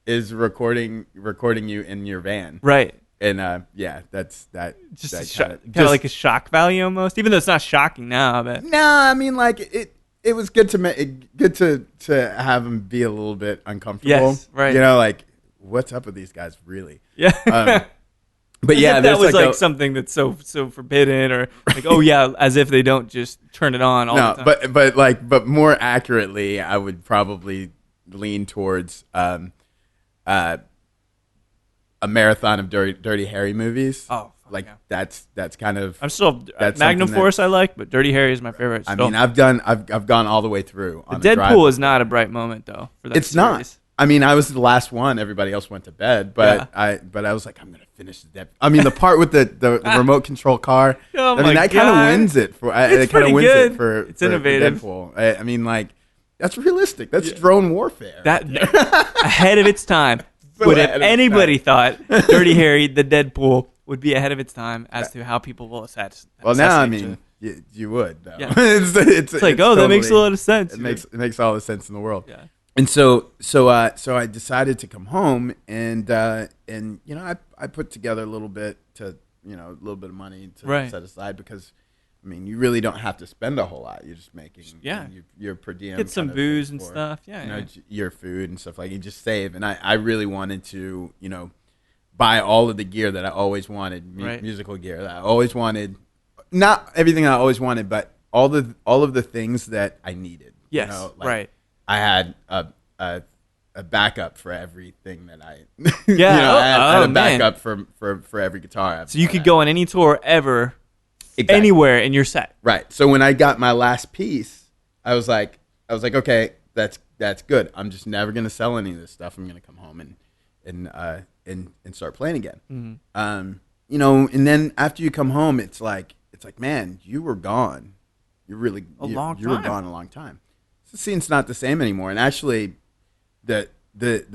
is recording you in your van. Right. And that's that. Just kind of like a shock value almost, even though it's not shocking now. But no, I mean it was good to have him be a little bit uncomfortable. Yes, right. Like what's up with these guys, really? Yeah. But yeah, that was like something that's so forbidden, or like as if they don't just turn it on all the time. But more accurately, I would probably lean towards a marathon of Dirty Harry movies. Oh, that's kind of. I'm still Magnum Force. I like, but Dirty Harry is my favorite. I mean, I've gone all the way through. The Deadpool is not a bright moment though. For that it's series. Not. I mean, I was the last one. Everybody else went to bed, but I was like, I'm gonna finish the Deadpool. I mean, the part with the remote control car. Oh that kind of wins it for. It kind of wins good. It for. It's innovative. Deadpool. I mean, that's realistic. That's drone warfare. That ahead of its time. But if anybody thought Dirty Harry, the Deadpool, would be ahead of its time as to how people will assess. Well, now I mean, you would. Though. Yeah. it's like that makes a lot of sense. It makes all the sense in the world. Yeah. And so I decided to come home, and I put together a little bit of money to set aside because. I mean, you really don't have to spend a whole lot. You're just making your per diem. Get some booze and stuff. Yeah, your food and stuff you just save. And I really wanted to, buy all of the gear that I always wanted, musical gear that I always wanted. Not everything I always wanted, but all of the things that I needed. Yes, right. I had a backup for everything that I. I had a backup for every guitar. So you could go on any tour ever. Exactly. Anywhere in your set, right? So when I got my last piece, I was like, okay, that's good. I'm just never gonna sell any of this stuff. I'm gonna come home and start playing again. Mm-hmm. And then after you come home, it's like, man, you were gone. You were gone a long time. The scene's not the same anymore. And actually, the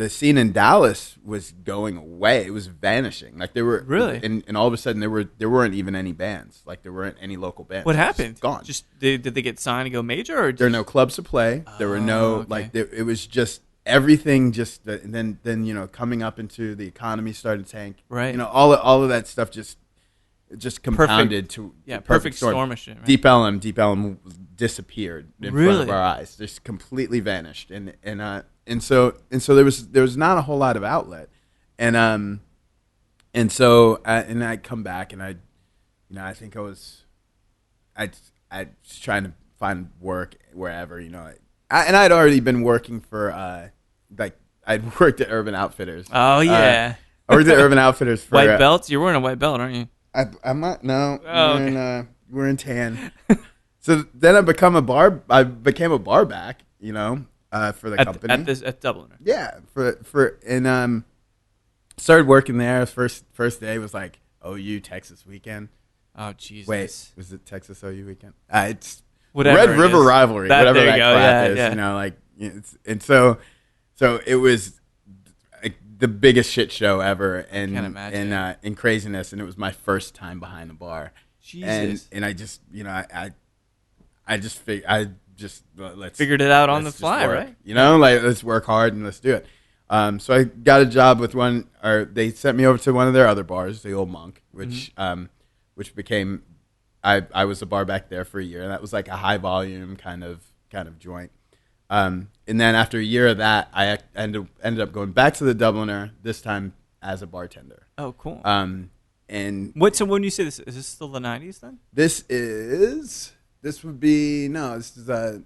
scene in Dallas was going away. It was vanishing. Like there were really, and all of a sudden there weren't even any bands. Like there weren't any local bands. What happened? Just gone. Did they get signed to go major? Or there are no clubs to play. There were no it was just everything. Just and then coming up into the economy started to tank. Right. All of that stuff just compounded perfect storm of shit. Right? Deep Ellum disappeared in front of our eyes. Just completely vanished. And so there was not a whole lot of outlet, and so I come back and I think I was trying to find work wherever and I'd already been working for I'd worked at Urban Outfitters. Oh yeah. I worked at Urban Outfitters for white belts. You're wearing a white belt, aren't you? I'm not. No, Oh, we're in tan. So then I became a bar back. For the company at Dublin. Yeah, started working there. First day was like OU Texas weekend. Oh Jesus! Wait, was it Texas OU weekend? It's whatever Red River rivalry, whatever that crap is. Yeah. So it was like the biggest shit show ever, and Can't imagine. in craziness, and it was my first time behind the bar. Jesus. And I just let's figured it out on the just fly, work, right? Like let's work hard and let's do it. So I got a job with they sent me over to one of their other bars, the Old Monk, which became, I was a bar back there for a year, and that was like a high volume kind of joint. And then after a year of that, I ended up going back to the Dubliner, this time as a bartender. Oh, cool. And So when you say this, is this still the 90s then? This would be this is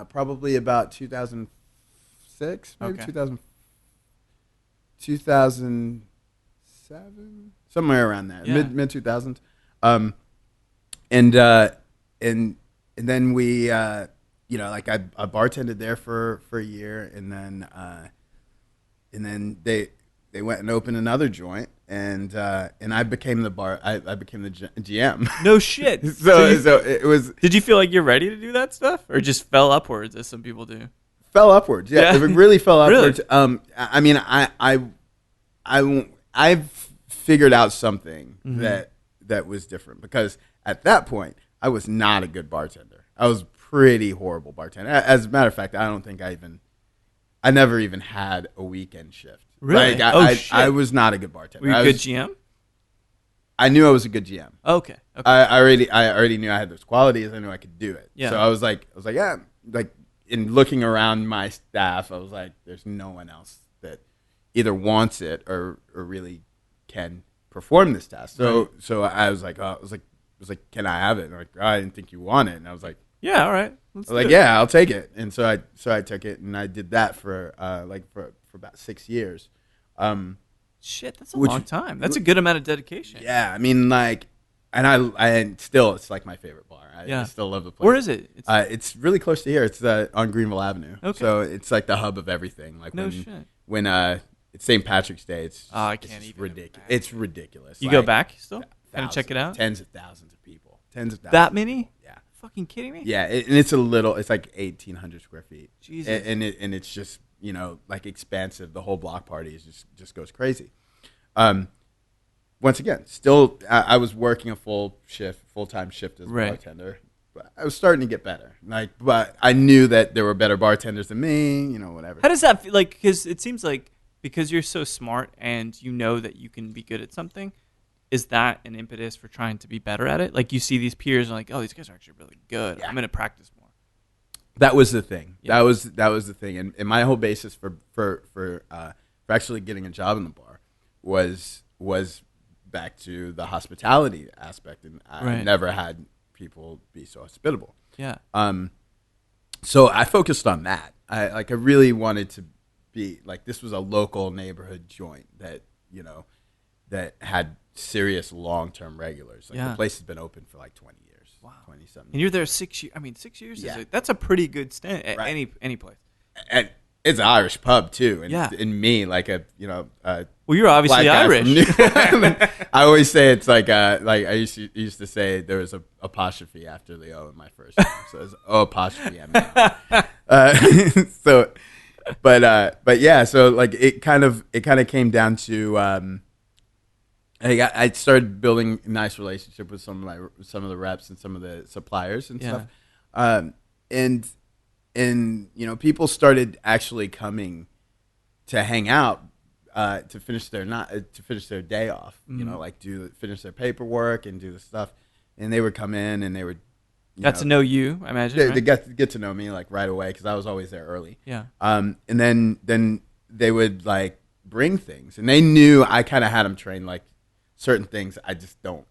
probably about 2006, maybe Okay. 2007, somewhere around there, Yeah. mid 2000s. And then we I bartended there for a year, and then they went and opened another joint, and I became the GM. No shit. so it was Did you feel like you're ready to do that stuff, or just fell upwards as some people do? fell upwards. Yeah, it really fell upwards. Really? I mean, I've figured out something that was different, because at that point I was not a good bartender. I was pretty horrible bartender. As a matter of fact, I don't think I never even had a weekend shift. Really? Like, I was not a good bartender. Were you a good GM? I knew I was a good GM. Okay. I already knew I had those qualities. I knew I could do it. Yeah. So I was like, yeah. Like, in looking around my staff, I was like, there's no one else that either wants it or really can perform this task. So I was like, can I have it? And like, I didn't think you want it. And I was like, Yeah. All right. yeah, I'll take it. And so I took it, and I did that for about 6 years. Shit, that's a long time. That's a good amount of dedication. Yeah, I mean, like, and still, it's like my favorite bar. I still love the place. Where is it? It's really close to here. It's on Greenville Avenue. Okay. So it's like the hub of everything. Like when it's St. Patrick's Day, it's ridiculous. It's ridiculous. You go back still? Kind of check it out? Tens of thousands of people. That many? Yeah. Fucking kidding me? Yeah, and it's it's like 1,800 square feet. Jesus. And it's just, like, expansive. The whole block party just goes crazy. Once again, still, I was working a full-time shift as a bartender. But I was starting to get better. But I knew that there were better bartenders than me, whatever. How does that feel? Like, because it seems like, because you're so smart and you know that you can be good at something, is that an impetus for trying to be better at it? Like, you see these peers and like, oh, these guys are actually really good. Yeah. I'm going to practice more. That was the thing. Yeah. That was the thing. And my whole basis for actually getting a job in the bar was back to the hospitality aspect, and I never had people be so hospitable. Yeah. So I focused on that. I really wanted to be like, this was a local neighborhood joint that that had serious long-term regulars. Like, the place has been open for like 20 years. Wow. 20-something. And you're there 6 years. I mean, 6 years that's a pretty good stint at any place. And it's an Irish pub too, and in me, like well, you're obviously Irish. I always say it's like I used to say there was a apostrophe after the O in my first name, so it's O apostrophe M. But yeah, so like it kind of came down to I started building a nice relationship with some of the reps and some of the suppliers and stuff, and people started actually coming to hang out to finish their day off. Finish their paperwork and do the stuff, and they would come in and they would got to know you, I imagine. They get to know me like right away, because I was always there early. Yeah. And then they would like bring things, and they knew I kind of had them trained, like certain things I just don't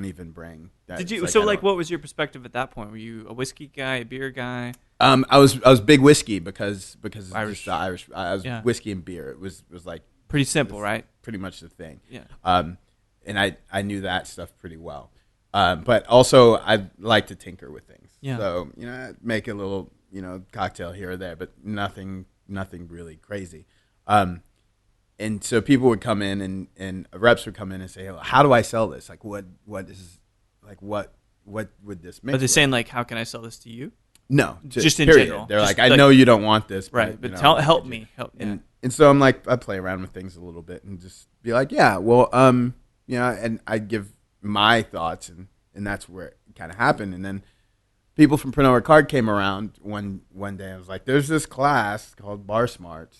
even bring. Did you? So like, what was your perspective at that point? Were you a whiskey guy, a beer guy? I was big whiskey because Irish. Irish. I was whiskey and beer. It was like Pretty simple, right? Pretty much the thing. Yeah. And I knew that stuff pretty well. But also I like to tinker with things. Yeah. So, I'd make a little, cocktail here or there, but nothing really crazy. And so people would come in and reps would come in and say, oh, how do I sell this? Like, what would this make? But they're saying, like, how can I sell this to you? No, just in period. general. They're like, I know you don't want this. Right, but help me. And so I'm like, I play around with things a little bit and just be like, yeah, well, and I give my thoughts, and that's where it kind of happened. And then people from Print Over Card came around one day. I was like, there's this class called Bar Smarts,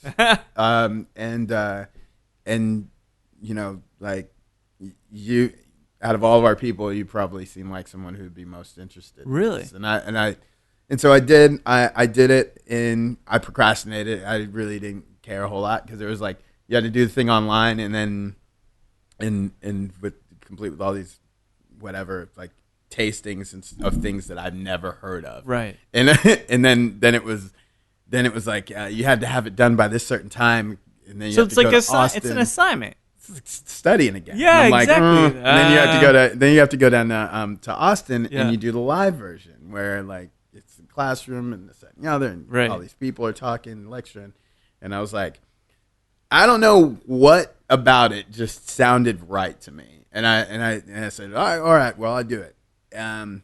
and like you, out of all of our people, you probably seem like someone who'd be most interested. Really? In this. And so I did. I did it, and I procrastinated. I really didn't care a whole lot because it was like you had to do the thing online, and then and complete with all these whatever like tastings of things that I've never heard of. Right. And then it was like you had to have it done by this certain time, and then you so have it's to like go to Austin. it's an assignment. It's studying again. Yeah, and I'm exactly. Like, and then you have to go down to Austin, and you do the live version where like it's a classroom and this that, and the other, and all these people are talking, lecturing, and I was like, I don't know what about it just sounded right to me, and I said, all right, well, I do it, and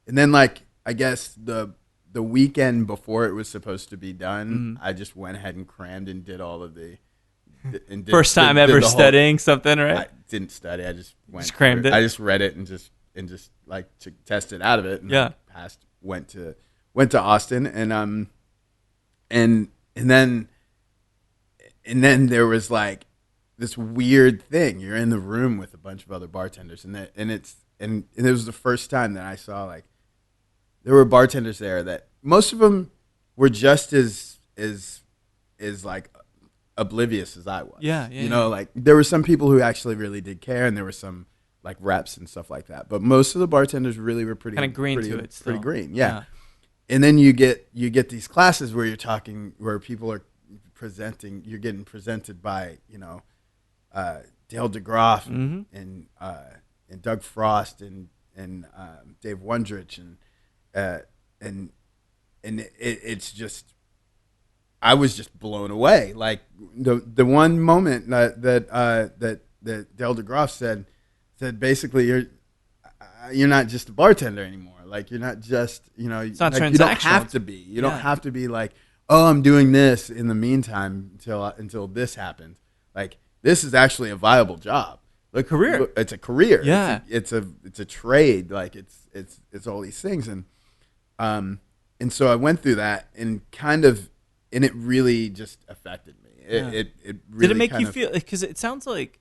then like I guess the weekend before it was supposed to be done, I just went ahead and crammed and did all of the. First time ever studying something, right? I didn't study. I just crammed it. I just read it and just like to test it out of it. And passed. Went to Austin and then there was like this weird thing. You're in the room with a bunch of other bartenders, and it was the first time that I saw like there were bartenders there that most of them were just as like oblivious as I was. Yeah. Like there were some people who actually really did care, and there were some like reps and stuff like that. But most of the bartenders really were pretty kind of green to it. Pretty green, yeah. And then you get these classes where where people are presenting. You're getting presented by Dale DeGroff and Doug Frost and Dave Wondrich and it's just. I was just blown away. Like the one moment that Del DeGroff said basically you're not just a bartender anymore. Like you're not just it's not like, you don't have to be. You don't have to be like, oh, I'm doing this in the meantime until this happens. Like this is actually a viable job. A career. It's a career. Yeah. It's a trade. Like it's all these things and so I went through that and kind of. And it really just affected me. It really did it make you feel? Because it sounds like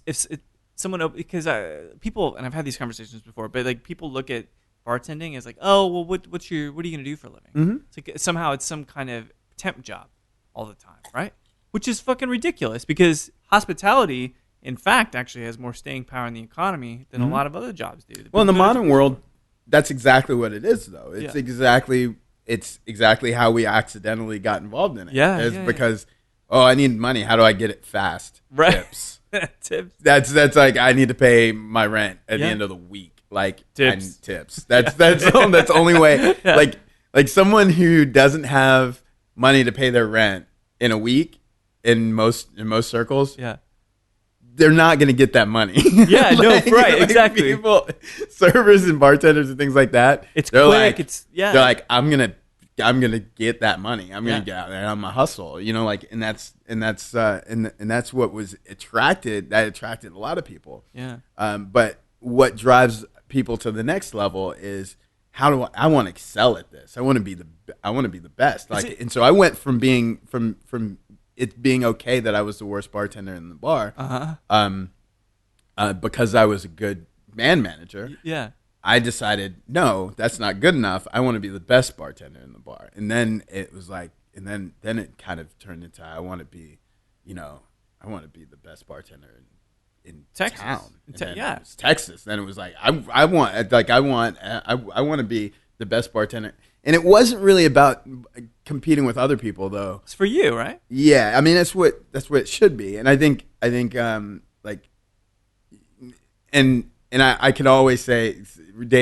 if someone because people, and I've had these conversations before, but like people look at bartending as like, oh well, what are you gonna do for a living? Mm-hmm. It's like somehow it's some kind of temp job all the time, right? Which is fucking ridiculous because hospitality, in fact, actually has more staying power in the economy than a lot of other jobs do. Well, in the modern world, that's exactly what it is, though. It's exactly how we accidentally got involved in it. Yeah, because I need money. How do I get it fast? Right. Tips. Tips. That's like I need to pay my rent at the end of the week. Like tips. Tips. That's the only way. Yeah. Like someone who doesn't have money to pay their rent in a week in most circles. Yeah. They're not going to get that money. Yeah, exactly. People, servers and bartenders and things like that. They're quick. Like, they're like, I'm gonna get that money. I'm gonna get out there and I'm gonna hustle. And that's what was attracted. That attracted a lot of people. Yeah. But what drives people to the next level is I want to excel at this. I want to be the best. And so I went from being from it being okay that I was the worst bartender in the bar, because I was a good band manager. Yeah, I decided no, that's not good enough. I want to be the best bartender in the bar, and then it was like, and then it kind of turned into I want to be the best bartender in Texas. Town. Yeah, it was Texas. Then it was like I want to be the best bartender And it wasn't really about competing with other people, though. It's for you, right? Yeah, I mean that's what it should be. And I think like, and I could always date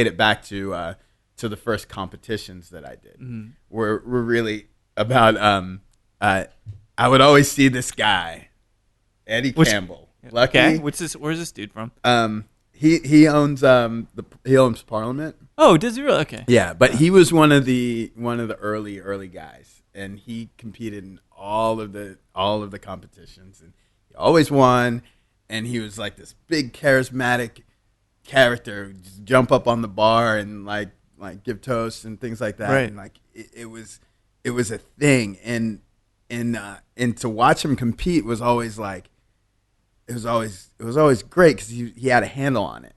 it back to the first competitions that I did. Were really about I would always see this guy, Eddie Campbell. Lucky. Okay. Where's this dude from? He owns Parliament. Oh, does he really? Okay. Yeah, but he was one of the early guys, and he competed in all of the competitions, and he always won. And he was like this big charismatic character, just jump up on the bar and like give toasts and things like that. Right. And like it was a thing, and to watch him compete was always like it was always great because he had a handle on it,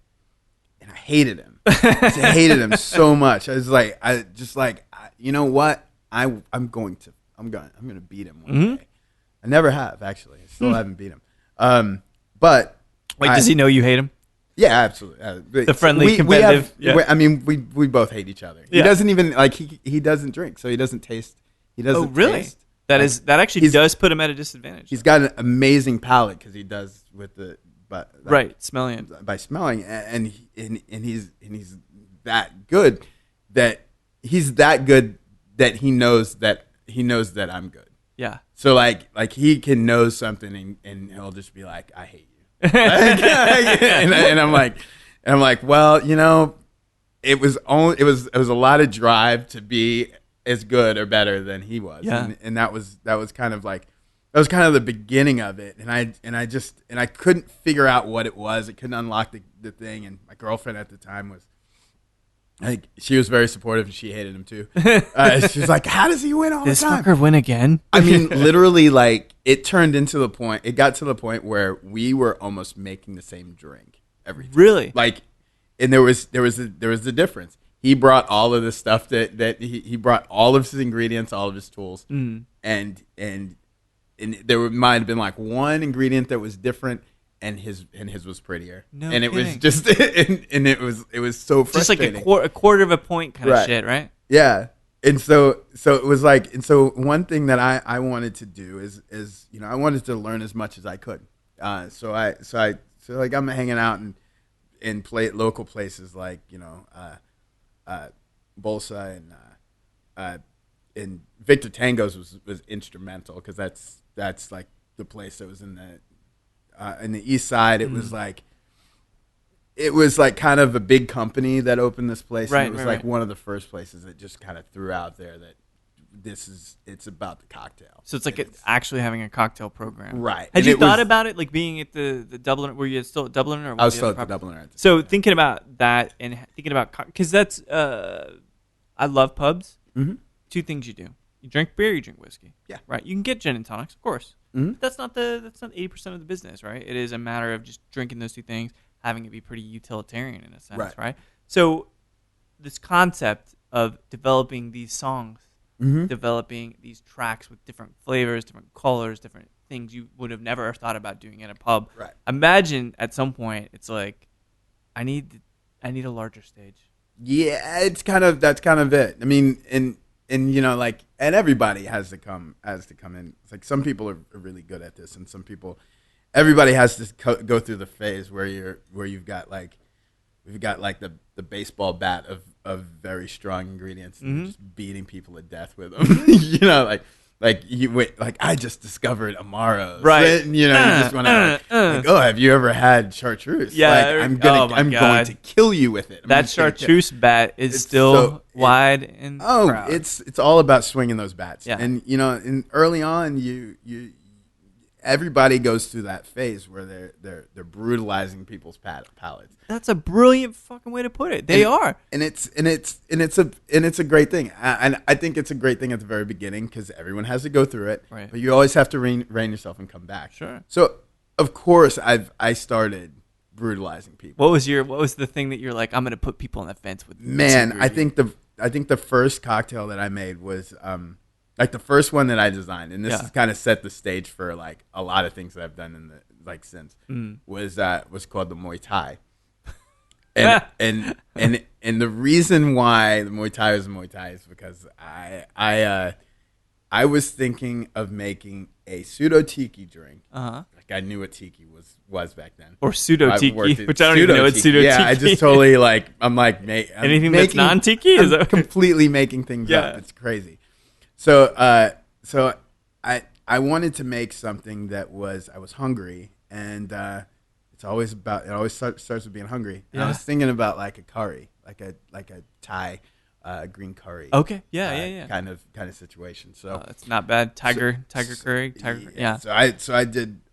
and I hated him. I hated him so much. I was like, you know what? I'm going to beat him one day. I never have, actually. I still haven't beat him. But does he know you hate him? Yeah, absolutely. The friendly, competitive. We both hate each other. Yeah. He doesn't even he doesn't drink, so he doesn't taste. He doesn't. Oh, really? Taste. That actually does put him at a disadvantage. He's got an amazing palate because he does with the smelling it. By smelling, and he's that good that he knows that I'm good. Yeah. So like he can know something and he'll just be like, I hate you. and I'm like, well, you know, it was a lot of drive to be as good or better than he was. Yeah. And that was kind of the beginning of it. And I couldn't figure out what it was. It couldn't unlock the thing. And my girlfriend at the time was like, she was very supportive and she hated him too. She was like, how does he win all the time? This fucker win again? I mean, literally, like it got to the point where we were almost making the same drink every time. Really? Like, and there was the difference. He brought all of the stuff that he brought all of his ingredients, all of his tools, and there might have been like one ingredient that was different, and his was prettier. No and kidding. It was just and it was so frustrating. Just like a quarter of a point kind of shit, right? Yeah. And so it was like, and so one thing that I wanted to do is you know, I wanted to learn as much as I could. So like I'm hanging out and play at local places like, you know, Bolsa and Victor Tango's was instrumental because that's like the place that was in the East Side. It was like kind of a big company that opened this place. Right, and it was one of the first places that just kind of threw out there that it's about the cocktail. So it's like actually having a cocktail program. Right. Had you thought about it, like being at the Dublin, were you still at Dublin? Or I was still at the Dubliner. So thinking about that and thinking about, because that's, I love pubs. Mm-hmm. Two things you do. You drink beer, you drink whiskey. Yeah. Right. You can get gin and tonics, of course. Mm-hmm. But that's not 80% of the business, right? It is a matter of just drinking those two things, having it be pretty utilitarian in a sense, right? So this concept of developing these songs, developing these tracks with different flavors, different colors, different things you would have never thought about doing in a pub. Right. Imagine at some point it's like, I need a larger stage. Yeah, that's kind of it. I mean, and you know, like, and everybody has to come in. It's like some people are really good at this, and everybody has to go through the phase where we've got the baseball bat of very strong ingredients, and you're just beating people to death with them. You know, like I just discovered Amaros, right? And, you know, you just want to like, oh, have you ever had chartreuse? Yeah, like, I'm going to kill you with it. That chartreuse bat is still wide and proud. It's all about swinging those bats. Yeah. And you know, early on, you everybody goes through that phase where they're brutalizing people's palates. That's a brilliant fucking way to put it. They are, and it's a great thing. And I think it's a great thing at the very beginning because everyone has to go through it. Right. But you always have to rein yourself and come back. Sure. So of course I started brutalizing people. What was the thing that you're like, I'm gonna put people on the fence with? Man, I think the first cocktail that I made was like the first one that I designed, and this has kind of set the stage for like a lot of things that I've done in the since was called the Muay Thai. and the reason why the Muay Thai is Muay Thai is because I was thinking of making a pseudo tiki drink. Like I knew what tiki was back then, or pseudo tiki, which I don't even know what pseudo tiki. Yeah, I just totally like. I'm like anything that's non tiki. Is that completely making things up? It's crazy. So I wanted to make something that I was hungry, and it always starts with being hungry. And I was thinking about like a curry, like a Thai green curry. Okay. Yeah. Kind of situation. So it's not bad. Tiger curry. Yeah. So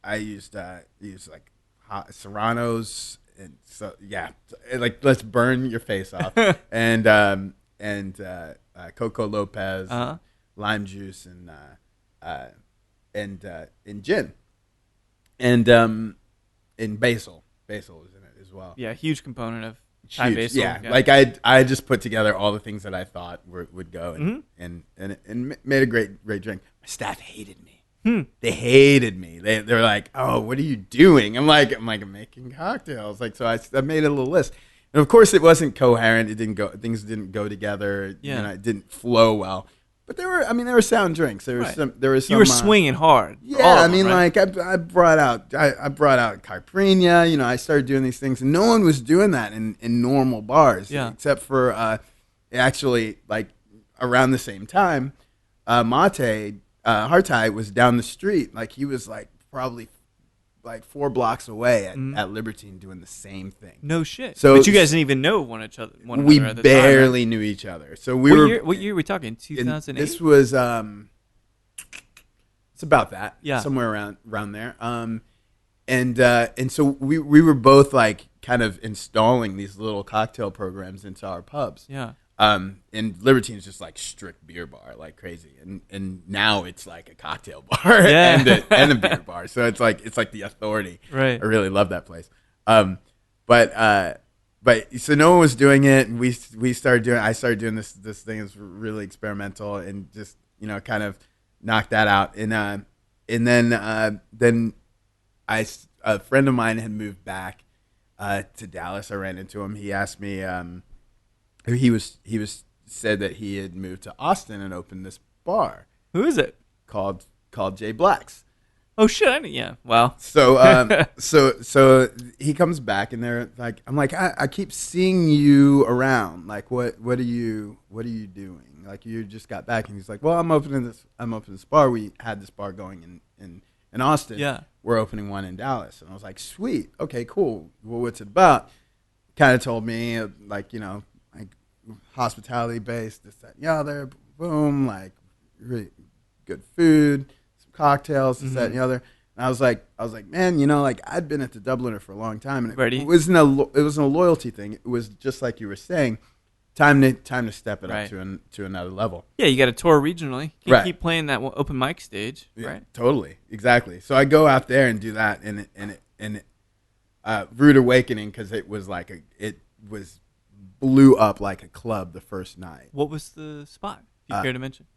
I used like hot serranos, and so like let's burn your face off, and Coco Lopez, lime juice, and gin, and basil. Basil was in it as well. Yeah, huge component of Thai basil. Yeah, like I just put together all the things that I thought would go, and made a great drink. My staff hated me. They hated me. They were like, "Oh, what are you doing?" I'm like, I'm making cocktails. Like, so I made a little list, and of course it wasn't coherent. Things didn't go together. Yeah, it didn't flow well. But they were sound drinks. There was some. You were swinging hard. Yeah, like I brought out caipirinha. I started doing these things, and no one was doing that in normal bars. Yeah. Except for actually like around the same time, Mate Hartai was down the street. Like he was like probably like 4 blocks away at Libertine doing the same thing. No shit. So, but you guys didn't even know one another at the we time. We barely knew each other. So what year are we talking? 2008? This was it's about that. Yeah. Somewhere around there. And so we were both like kind of installing these little cocktail programs into our pubs. Yeah. And Libertine is just like strict beer bar, like crazy, and now it's like a cocktail bar and a beer bar. So it's like the authority. Right. I really love that place. But so no one was doing it, and I started doing this thing. It was really experimental, and just kind of knocked that out. And then a friend of mine had moved back to Dallas. I ran into him. He asked me. He said that he had moved to Austin and opened this bar. Who is it? Called Jay Black's. Oh shit! Yeah. Wow. So so he comes back, and they're like, I'm like, I keep seeing you around. Like, what are you doing? Like, you just got back, and he's like, well, I'm opening this bar. We had this bar going in Austin. Yeah. We're opening one in Dallas, and I was like, sweet, okay, cool. Well, what's it about? Kind of told me like hospitality based, this, that, and the other, boom, like really good food, some cocktails, this, that, and the other. And I was like, man, like I'd been at the Dubliner for a long time, and it wasn't a loyalty thing. It was just like you were saying, time to step it up to another level. Yeah, you got to tour regionally. You keep playing that open mic stage, right? Totally, exactly. So I go out there and do that, and rude awakening, because it was blew up like a club the first night. What was the spot, if you care to mention?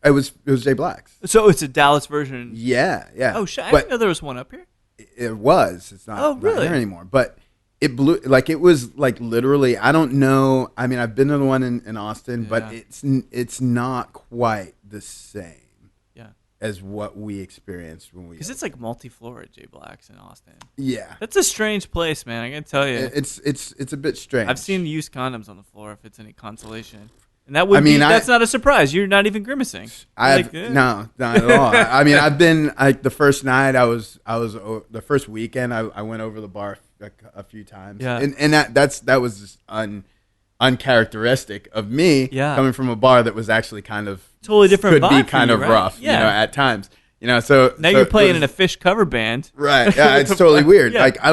It was Jay Black's. So it's a Dallas version. Yeah. Oh shit! I didn't know there was one up here. It was. It's not. Oh really? Not here anymore. But it blew. Like it was like literally. I don't know. I mean, I've been to the one in Austin, but it's not quite the same. As what we experienced when we, because it's like multi-floor at Jay Black's in Austin. Yeah, that's a strange place, man. I gotta tell you, it's a bit strange. I've seen used condoms on the floor, if it's any consolation, and that would that's not a surprise. You're not even grimacing. No, not at all. I've been the first night. I was the first weekend. I went over the bar a few times. Yeah, and that was just uncharacteristic of me coming from a bar that was actually kind of totally different. Could be kind of rough, at times. So now you're playing in a Fish cover band, right? Yeah, it's totally weird. Like I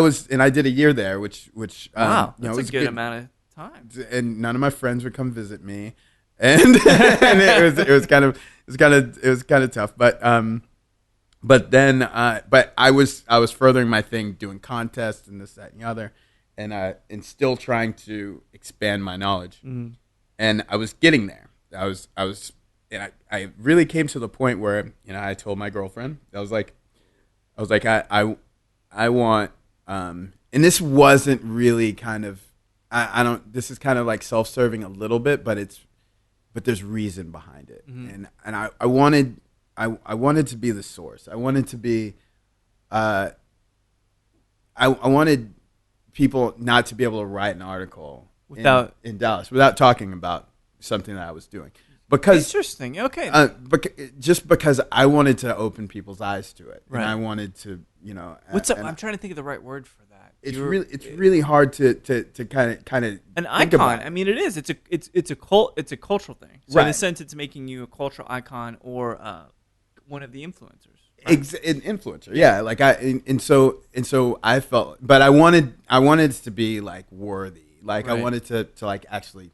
did a year there, which wow, that's a good amount of time. And none of my friends would come visit me, and it was kind of tough. But then I was furthering my thing, doing contests and this, that, and the other. And still trying to expand my knowledge, and I was getting there. I really came to the point where I told my girlfriend, I was like I want, and this wasn't really kind of I don't. This is kind of like self-serving a little bit, but there's reason behind it, and I wanted to be the source. I wanted to be, I wanted people not to be able to write an article in Dallas without talking about something that I was doing. Because interesting, okay. Just because I wanted to open people's eyes to it, right. and I wanted to, What's up? I'm trying to think of the right word for that. It's really hard to kind of an icon. I mean, it is. It's a cultural thing. So in a sense, it's making you a cultural icon or one of the influencers. Right? An influencer, yeah. Like and so I felt, but I wanted it to be like worthy. Like right. I wanted to like actually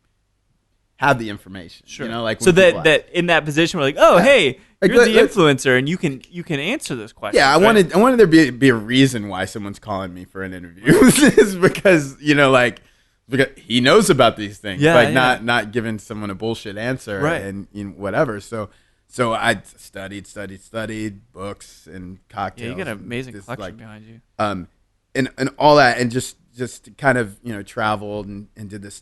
have the information. Sure. Like so that in that position, we're like, oh, yeah. Hey, you're the influencer, and you can answer this question. Yeah, I wanted there be a reason why someone's calling me for an interview. Is because because he knows about these things. Yeah, like not giving someone a bullshit answer, right. And whatever. So I studied boods and cocktails. Yeah, you got an amazing collection behind you. And all that, and just kind of traveled and did this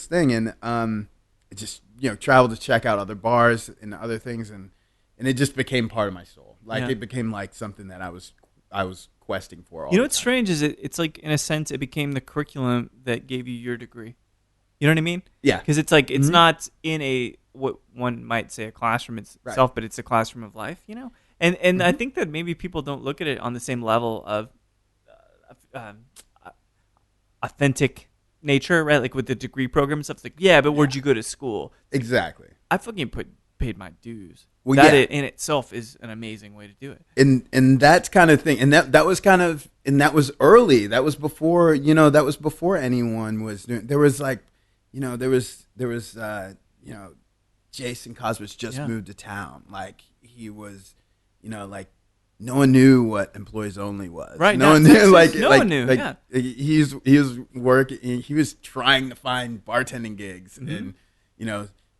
thing, and just traveled to check out other bars and other things, and it just became part of my soul. Like it became like something that I was questing for. What's strange is it's like, in a sense, it became the curriculum that gave you your degree. You know what I mean? Yeah. Because it's like it's not in a what one might say a classroom itself, right. But it's a classroom of life. And I think that maybe people don't look at it on the same level of authentic nature, right? Like with the degree program and stuff. It's like, yeah, but where'd you go to school? Exactly. I fucking paid my dues. Well, that in itself is an amazing way to do it. And that kind of thing, and that was kind of, and that was early. That was before, that was before anyone was doing. There was like, there was Jason Cosmas just moved to town. Like he was, like. No one knew what employees only was. Right. No one knew. No one knew. Yeah. He was working. He was trying to find bartending gigs, and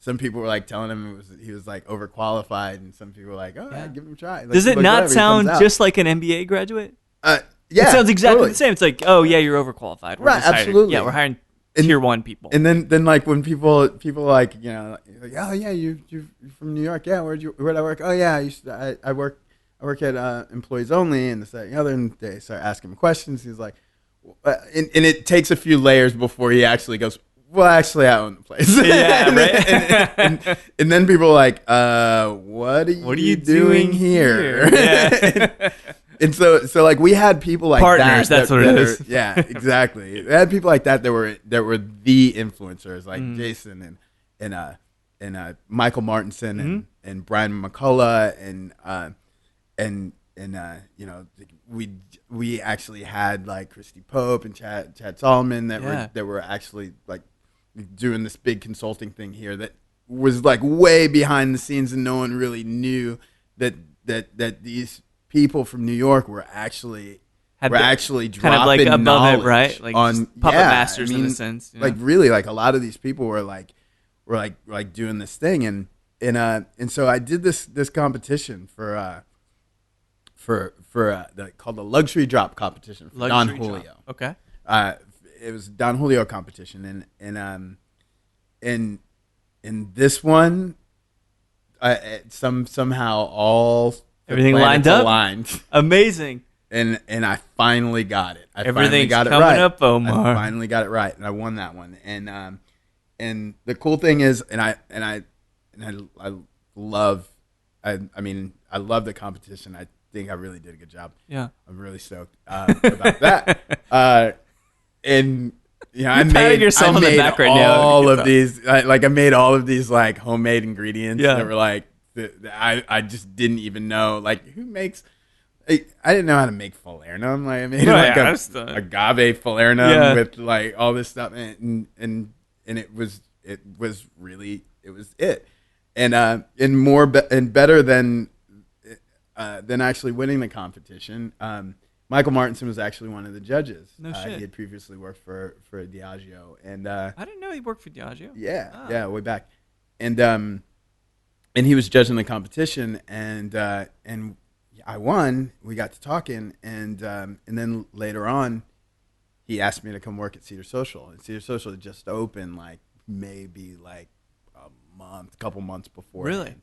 some people were like telling him he was like overqualified, and some people were like, "Oh, yeah, give him a try." Like, does it not sound just like an MBA graduate? Yeah, it sounds exactly the same. It's like, oh yeah, you're overqualified. Right. Absolutely. We're hiring tier 1 people. And then like when people like like, oh yeah, you're from New York. Yeah, where'd I work? Oh yeah, I work at employees only, and this, that, and the other, and they start asking him questions. He's like, and it takes a few layers before he actually goes, well, actually, I own the place. Yeah, right. and then people are like, what are you doing here? Yeah. and so like we had people like partners. That's what it is. Yeah, exactly. We had people like that were the influencers, like Jason and Michael Martinson and Brian McCullough and we actually had like Christy Pope and Chad Solomon that were actually like doing this big consulting thing here that was like way behind the scenes, and no one really knew that these people from New York were actually dropping kind of like above knowledge, it, right? Like on puppet masters in a sense. Like really, like a lot of these people were like doing this thing, and so I did this competition for called the luxury drop competition for Don Julio. Okay. It was a Don Julio competition, and this one, somehow all everything lined up. Amazing. And I finally got it. Everything's coming up, Omar. I finally got it right, and I won that one. And the cool thing is, I love the competition. I think I really did a good job. Yeah, I'm really stoked about that. And I made all of these. I made all of these like homemade ingredients that were like I just didn't even know like who makes. I didn't know how to make falernum. Like I made agave falernum with like all this stuff, and it was it, and more and better than actually winning the competition. Michael Martinson was actually one of the judges. No shit. He had previously worked for Diageo, and I didn't know he worked for Diageo. Yeah, way back, and he was judging the competition, and I won. We got to talking, and then later on, he asked me to come work at Cedar Social, and Cedar Social had just opened like maybe like couple months before. Really?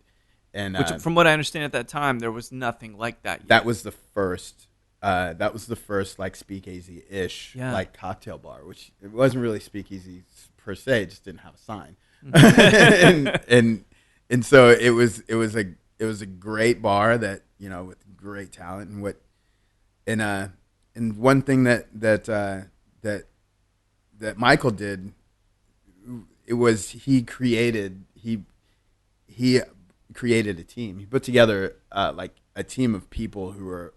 And which, from what I understand at that time, there was nothing like that yet. That was the first. That was the first like speakeasy-ish like cocktail bar, which it wasn't really speakeasy per se, it just didn't have a sign. and so it was a great bar that, you know, with great talent and one thing that Michael did, it was he created a team. He put together like a team of people who were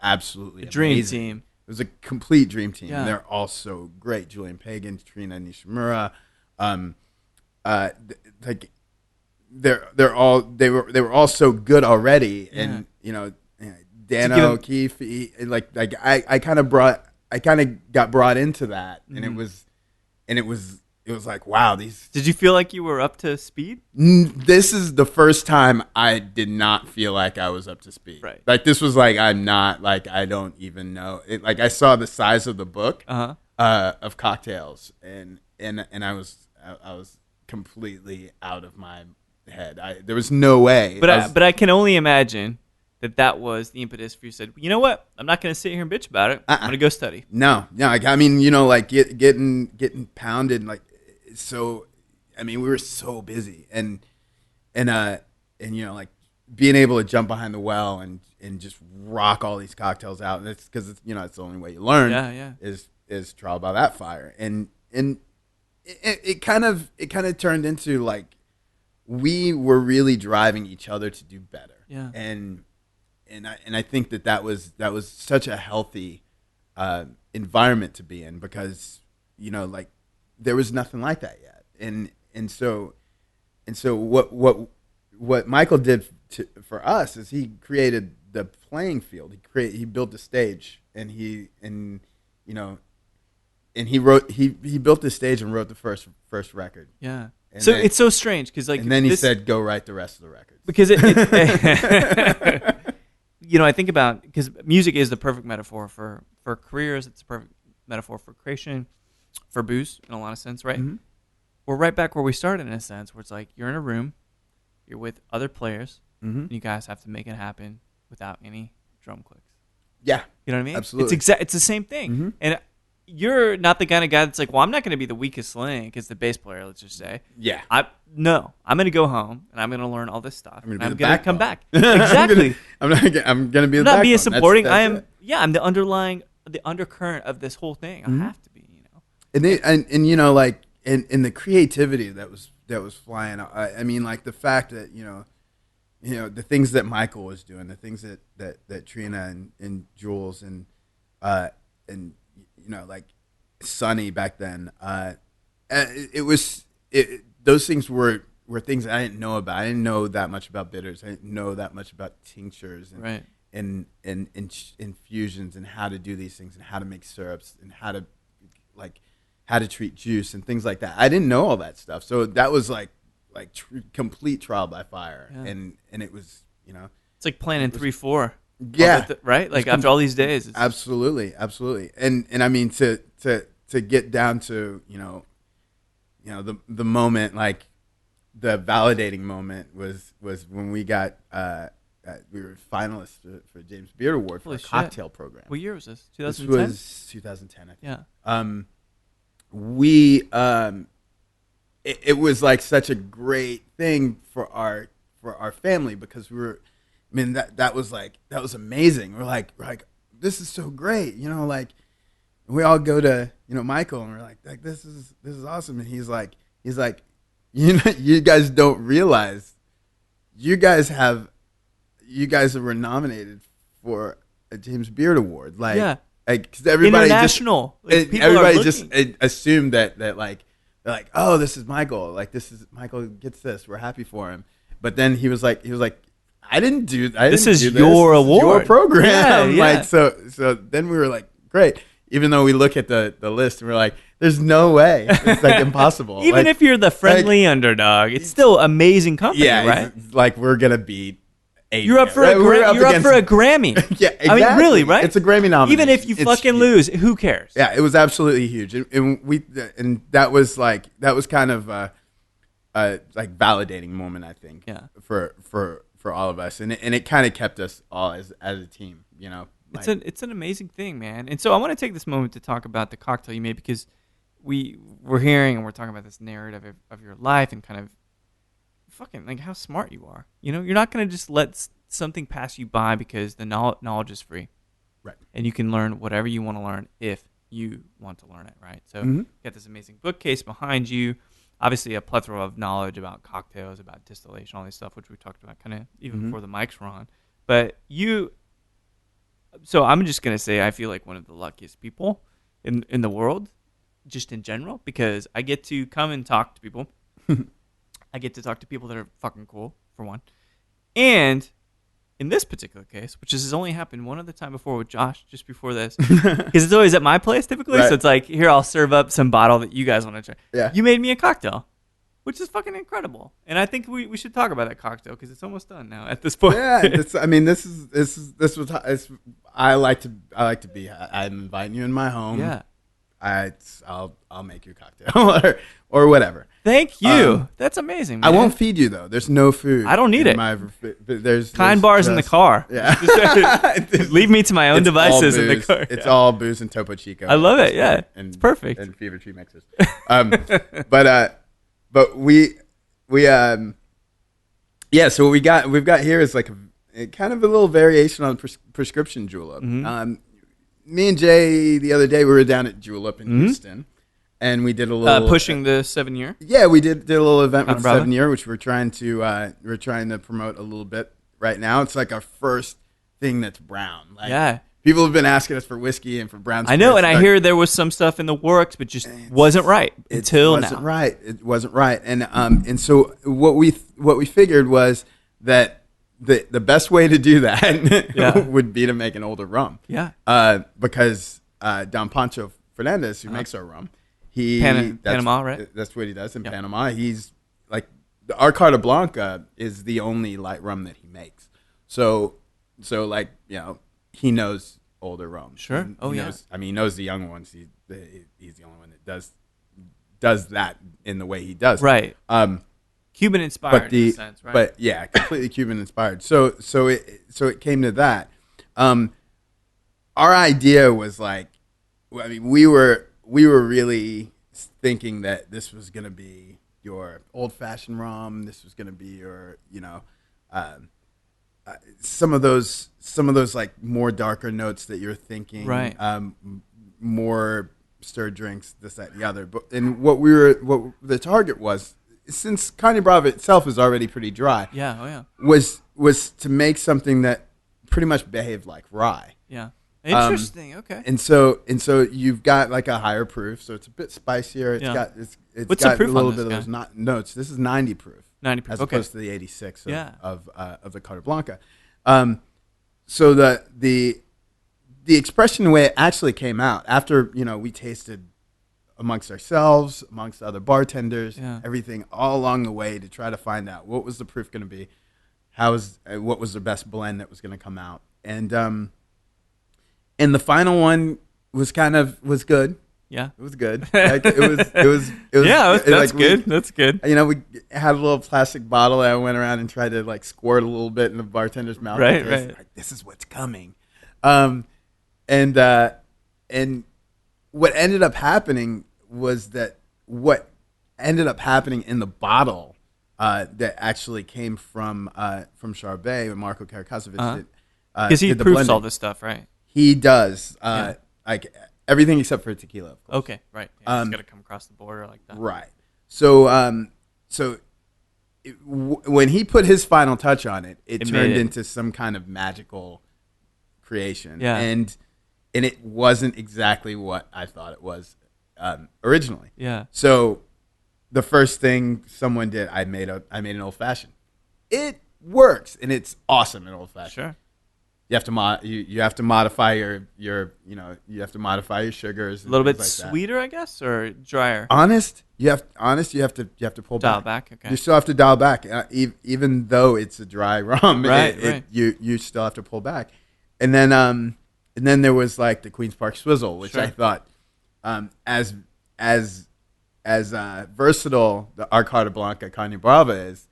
absolutely a dream amazing. Team. It was a complete dream team. Yeah. And they're all so great. Julian Pagan, Trina Nishimura, like they were all so good already. Yeah. And you know, Dano O'Keefe, I kind of got brought into that, and it was like, wow, these. Did you feel like you were up to speed? This is the first time I did not feel like I was up to speed. Right. Like this was like, I'm not, like I don't even know. Like I saw the size of the book of cocktails, and I was completely out of my head. There was no way. But I can only imagine that was the impetus for you. Said, you know what? I'm not going to sit here and bitch about it. I'm going to go study. No. I mean, you know, like getting pounded, like. So, I mean, we were so busy, and you know, like being able to jump behind the well and just rock all these cocktails out, and it's because you know it's the only way you learn. Yeah. Is trial by that fire, and it kind of turned into like we were really driving each other to do better. Yeah, and I think that was such a healthy environment to be in, because you know, like. There was nothing like that yet, and so what Michael did for us is he created the playing field. He built the stage, and he built the stage and wrote the first record. Yeah. And so it's so strange because like, and then he said, "Go write the rest of the records." Because you know, I think about, because music is the perfect metaphor for careers. It's a perfect metaphor for creation. For booze, in a lot of sense, right? Mm-hmm. We're right back where we started, in a sense, where it's like you're in a room, you're with other players, and you guys have to make it happen without any drum clicks. Yeah. You know what I mean? Absolutely. It's the same thing. And you're not the kind of guy that's like, well, I'm not going to be the weakest link as the bass player, let's just say. Yeah. I'm going to go home, and I'm going to learn all this stuff. I'm going to come back. Exactly. I'm going to be the not be a supporting. That's I'm the undercurrent of this whole thing. I have to be. And you know, like in the creativity that was flying. I mean, like the fact that you know the things that Michael was doing, the things that Trina and Jules and you know, like Sonny back then. Those things were things I didn't know about. I didn't know that much about bitters. I didn't know that much about tinctures and infusions and how to do these things and how to make syrups and how to treat juice and things like that. I didn't know all that stuff. So that was like complete trial by fire. Yeah. And it was, you know. It's like planning 3-4. Yeah. Right? Like after all these days. Absolutely. And I mean, to get down to, you know, the moment, like the validating moment was when we got, we were finalists for James Beard Award for a cocktail program. What year was this? 2010? This was 2010, I think. Yeah. It was like such a great thing for our family, because we were, I mean, that was amazing. We're like this is so great, you know, like we all go to, you know, Michael and we're like this is awesome, and he's like you know, you guys don't realize you guys were nominated for a James Beard Award, like. Yeah. Like, cause everybody international, everybody just assumed that like they're like, oh, this is Michael, like Michael gets this, we're happy for him. But then he was like, I didn't do that. This is your award, your program. Yeah. Like so then we were like, great. Even though we look at the list and we're like, there's no way, it's like impossible. Even like, if you're the friendly underdog, it's still amazing company, right? Like we're gonna beat You're up for a Grammy. Yeah, exactly. I mean, really, right? It's a Grammy nomination. Even if you fucking lose, who cares? Yeah, it was absolutely huge, and that was kind of like validating moment, I think. Yeah. For all of us, and it kind of kept us all as a team. You know, it's an amazing thing, man. And so I want to take this moment to talk about the cocktail you made, because we're hearing and we're talking about this narrative of your life and kind of fucking like how smart you are. You know, you're not going to just let something pass you by because the knowledge is free. Right. And you can learn whatever you want to learn if you want to learn it, right? So you got this amazing bookcase behind you, obviously a plethora of knowledge about cocktails, about distillation, all this stuff, which we talked about kind of even before the mics were on. But so I'm just going to say I feel like one of the luckiest people in the world, just in general, because I get to come and talk to people. I get to talk to people that are fucking cool, for one. And in this particular case, which has only happened one other time before with Josh, just before this, because it's always at my place typically. Right. So it's like, here, I'll serve up some bottle that you guys want to try. Yeah. You made me a cocktail, which is fucking incredible. And I think we should talk about that cocktail because it's almost done now at this point. Yeah. This was I like to be. I'm inviting you in my home. Yeah. I'll make you a cocktail or whatever. Thank you. That's amazing, man. I won't feed you though. There's no food. I don't need it. There's bars in the car. Yeah. Leave me to my own devices in the car. It's all booze and Topo Chico. I love it. Yeah. It's perfect. And Fever Tree mixers. But we so what we've got here is like a kind of a little variation on prescription julep. Me and Jay the other day we were down at Julep in Houston, and we did a little pushing the 7 year. Yeah, we did a little event with the 7 year, which we're trying to promote a little bit right now. It's like our first thing that's brown. Like, yeah, people have been asking us for whiskey and for brown. I know, and I hear there was some stuff in the works, but just wasn't right until now. It wasn't right, and so what we figured was that the best way to do that would be to make an older rum. Yeah. Because Don Pancho Fernandez, who makes our rum, Panama, right? That's what he does in Panama. He's like our Carta Blanca is the only light rum that he makes. So like, you know, he knows older rum. Sure. He knows the young ones. He's the only one that does that in the way he does. Right. Cuban inspired in a sense, right? But yeah, completely Cuban inspired. So it came to that. Our idea was like, I mean, we were really thinking that this was going to be your old fashioned rum. This was going to be your, you know, some of those like more darker notes that you're thinking, right? More stirred drinks, this, that, and the other. But and what the target was, since Caña Brava itself is already pretty dry, was to make something that pretty much behaved like rye. Yeah, interesting. Okay. And so you've got like a higher proof, so it's a bit spicier. It's got What's got the proof a little on bit this of those notes. This is 90 proof. 90 proof. As okay. opposed to the 86 of the Carta Blanca. So the expression, the way it actually came out after, you know, we tasted amongst ourselves, amongst other bartenders, everything all along the way to try to find out what was the proof going to be, what was the best blend that was going to come out, and the final one was good. Yeah, it was good. Like, it was yeah, that's like good. That's good. You know, we had a little plastic bottle that I went around and tried to like squirt a little bit in the bartender's mouth. Right. Like, this is what's coming. And what ended up happening was that what ended up happening in the bottle that actually came from Charbet and Marco Karakasovich. Because he proofs all this stuff, right? He does. Like everything except for tequila, of course. Okay, right. Yeah, it's got to come across the border like that. Right. So, when he put his final touch on it, it turned into some kind of magical creation. Yeah. And it wasn't exactly what I thought it was originally. Yeah. So the first thing someone did, I made an old fashioned. It works, and it's awesome in old fashioned. Sure. You have to you have to modify your you have to modify your sugars. A little bit like sweeter, I guess, or drier. Honest, You have to pull Dial back. Okay. You still have to dial back, even though it's a dry rum. Right. You still have to pull back, and then there was like the Queens Park Swizzle, which I thought as versatile the Arcada Blanca Caña Brava is.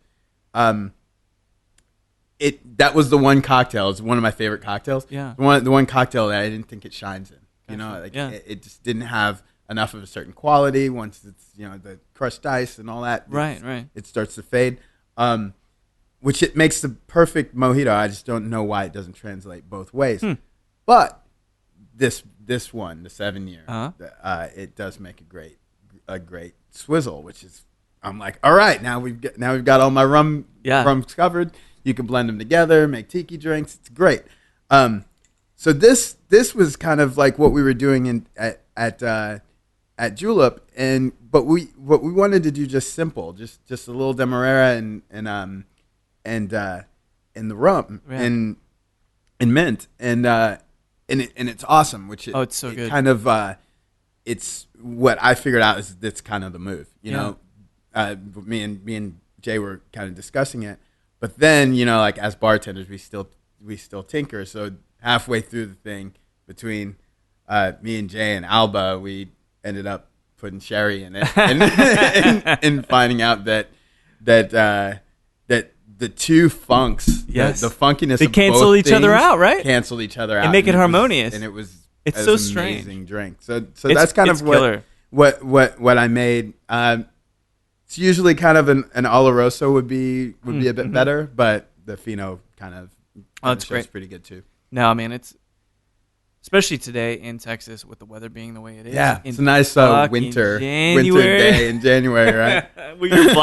That was the one cocktail. It's one of my favorite cocktails. Yeah. The one cocktail that I didn't think it shines in. You know, like it just didn't have enough of a certain quality. Once it's the crushed ice and all that, right, it starts to fade. Which it makes the perfect mojito. I just don't know why it doesn't translate both ways. But this one, the 7-year, it does make a great swizzle. Which is, I'm like, all right, now we've got all my rums covered. You can blend them together, make tiki drinks. It's great. So this was kind of like what we were doing at Julep, but what we wanted to do just simple, just a little demerara and the rum and mint and it's awesome. Which it's so good. Kind of it's what I figured out is that's kind of the move. You know, me and Jay were kind of discussing it. But then, like as bartenders, we still tinker. So halfway through the thing, between me and Jay and Alba, we ended up putting sherry in it, and finding out that the two funks, the funkiness, they cancel each other out, right? Canceled each other out, and make it harmonious. It's so an strange. Amazing drink. So that's kind of what I made. It's usually kind of an Oloroso would be a bit better, but the Fino kind of that's great. Pretty good too. No, man, it's especially today in Texas with the weather being the way it is. Yeah, it's a nice winter day in January, right? your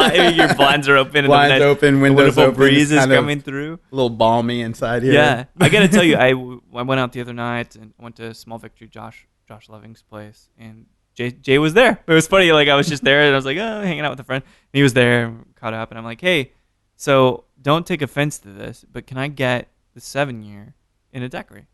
blinds are open, blinds open, windows wonderful open, breeze is coming through. A little balmy inside here. Yeah, I got to tell you, I went out the other night and went to Small Victory, Josh Loving's place, and Jay was there. It was funny. Like I was just there, and I was like, hanging out with a friend. And he was there, caught up, and I'm like, hey, so don't take offense to this, but can I get the 7-year in a daiquiri?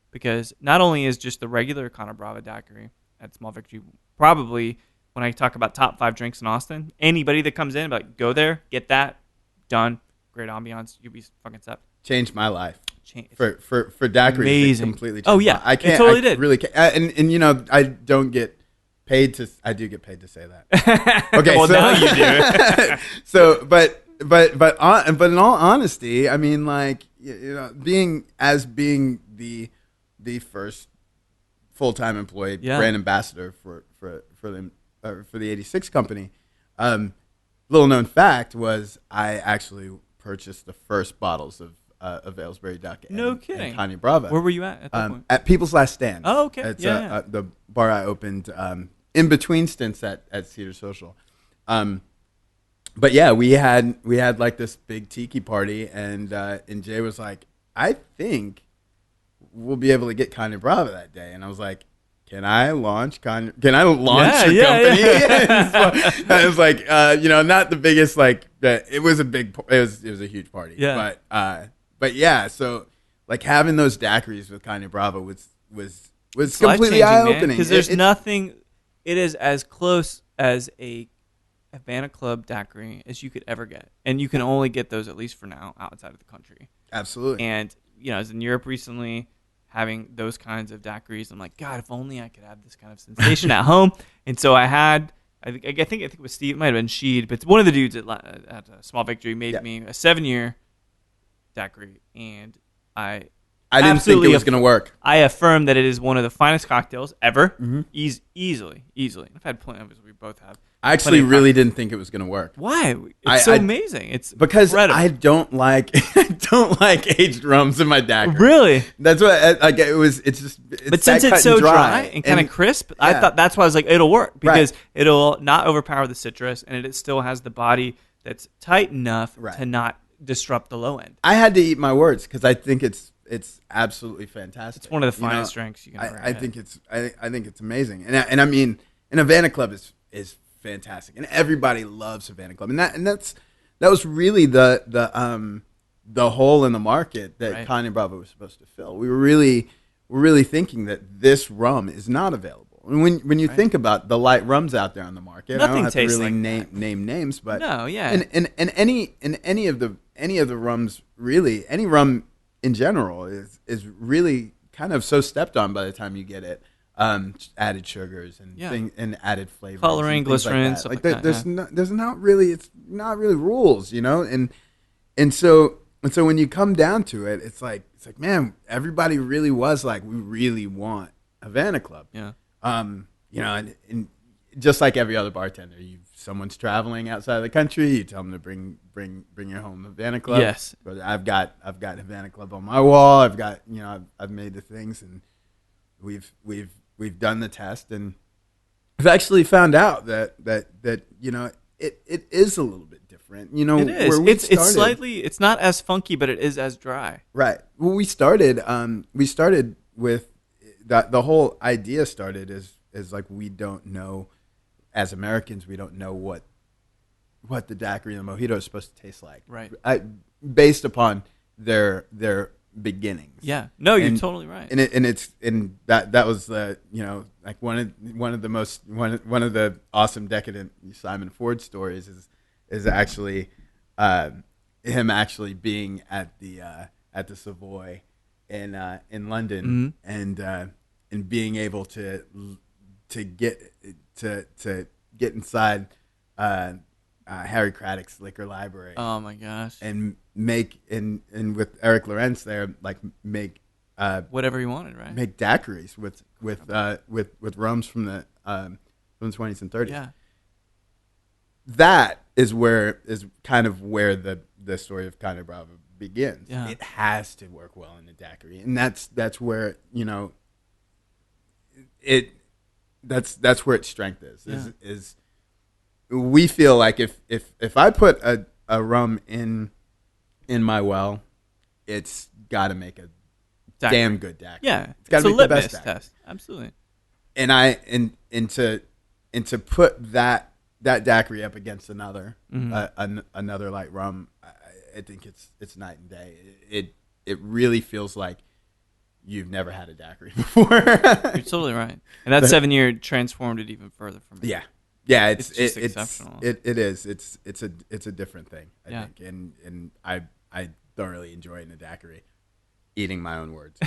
Because not only is just the regular Caña Brava daiquiri at Small Victory, probably when I talk about top 5 drinks in Austin, anybody that comes in, like, go there, get that, done, great ambiance, you'll be fucking set. Changed my life. For daiquiris, amazing. Completely changed. Oh yeah, I can't. It totally did. Really can't. And I don't get paid to. I do get paid to say that. Okay, well now you do. So, but in all honesty, I mean, like being the first full-time employed brand ambassador for the 86 company. Little known fact was I actually purchased the first bottles of Aylesbury Duck and Caña Brava. Where were you at that point? At People's Last Stand. Oh, okay. It's the bar I opened in between stints at Cedar Social. But yeah, we had like this big tiki party, and Jay was like, I think we'll be able to get Caña Brava that day, and I was like, Can I launch your company? Yeah. I was like, not the biggest, like, it was a huge party. Yeah. But yeah, so like having those daiquiris with Caña Brava was completely eye-opening. Because there's nothing, it is as close as a Havana Club daiquiri as you could ever get. And you can only get those, at least for now, outside of the country. Absolutely. And, I was in Europe recently, having those kinds of daiquiris. I'm like, God, if only I could have this kind of sensation at home. And so I think it was Steve, it might have been Sheed, but one of the dudes at Small Victory made me a 7-year daiquiri, and I didn't think it was going to work. I affirm that it is one of the finest cocktails ever, easily. I've had plenty of it, we both have. I actually really didn't think it was going to work. Why? It's so amazing. It's because incredible. I don't like aged rums in my daiquiri. Really? That's what it was. But since it's so dry and kind of crisp, I thought that's why I was like, it'll work because it'll not overpower the citrus, and it still has the body that's tight enough to not disrupt the low end. I had to eat my words because I think it's absolutely fantastic. It's one of the finest drinks you can ever have. I think it's amazing, and I mean, and Havana Club is fantastic, and everybody loves Havana Club, and that was really the hole in the market that Caña Brava was supposed to fill. We were really thinking that this rum is not available, When you think about the light rums out there on the market, Nothing I don't have to tastes really like name names, but No, yeah. in any of the rums, really, any rum in general is really kind of so stepped on by the time you get it. Added sugars and and added flavors, coloring, and things glycerin, like stuff that. like that. There's not really, it's not really rules, and so when you come down to it, it's like man, everybody really was like, we really want Havana Club. Yeah. And just like every other bartender, someone's traveling outside of the country, you tell them to bring your home Havana Club. Yes. But I've got Havana Club on my wall. I've made the things, and we've done the test, and I've actually found out that it is a little bit different. It is. Where It's slightly. It's not as funky, but it is as dry. Right. Well, we started with that. The whole idea started as like, we don't know, as Americans, we don't know what the daiquiri and the mojito is supposed to taste like. Right. Based upon their beginnings. Yeah. No, you're totally right. And that was like one of the awesome decadent Simon Ford stories is actually him actually being at the Savoy in London, and being able to get inside Harry Craddock's liquor library. Oh my gosh! And make and with Eric Lorenz there, like make whatever you wanted, right? Make daiquiris with rums from the 20s and 30s. Yeah. That is kind of where the story of Conde Bravo begins. Yeah. It has to work well in the daiquiri, and that's where that's where its strength is we feel like if I put a rum in my well, it's got to make a daiquiri. Damn good daiquiri. Yeah, it's got to make the best daiquiri. Test. Absolutely. And to put that daiquiri up against another another light rum, I think it's night and day. It really feels like you've never had a daiquiri before. You're totally right, and that 7-year transformed it even further for me. Yeah, it's exceptional. It is. It's a different thing, I think, and I thoroughly enjoy in a daiquiri, eating my own words.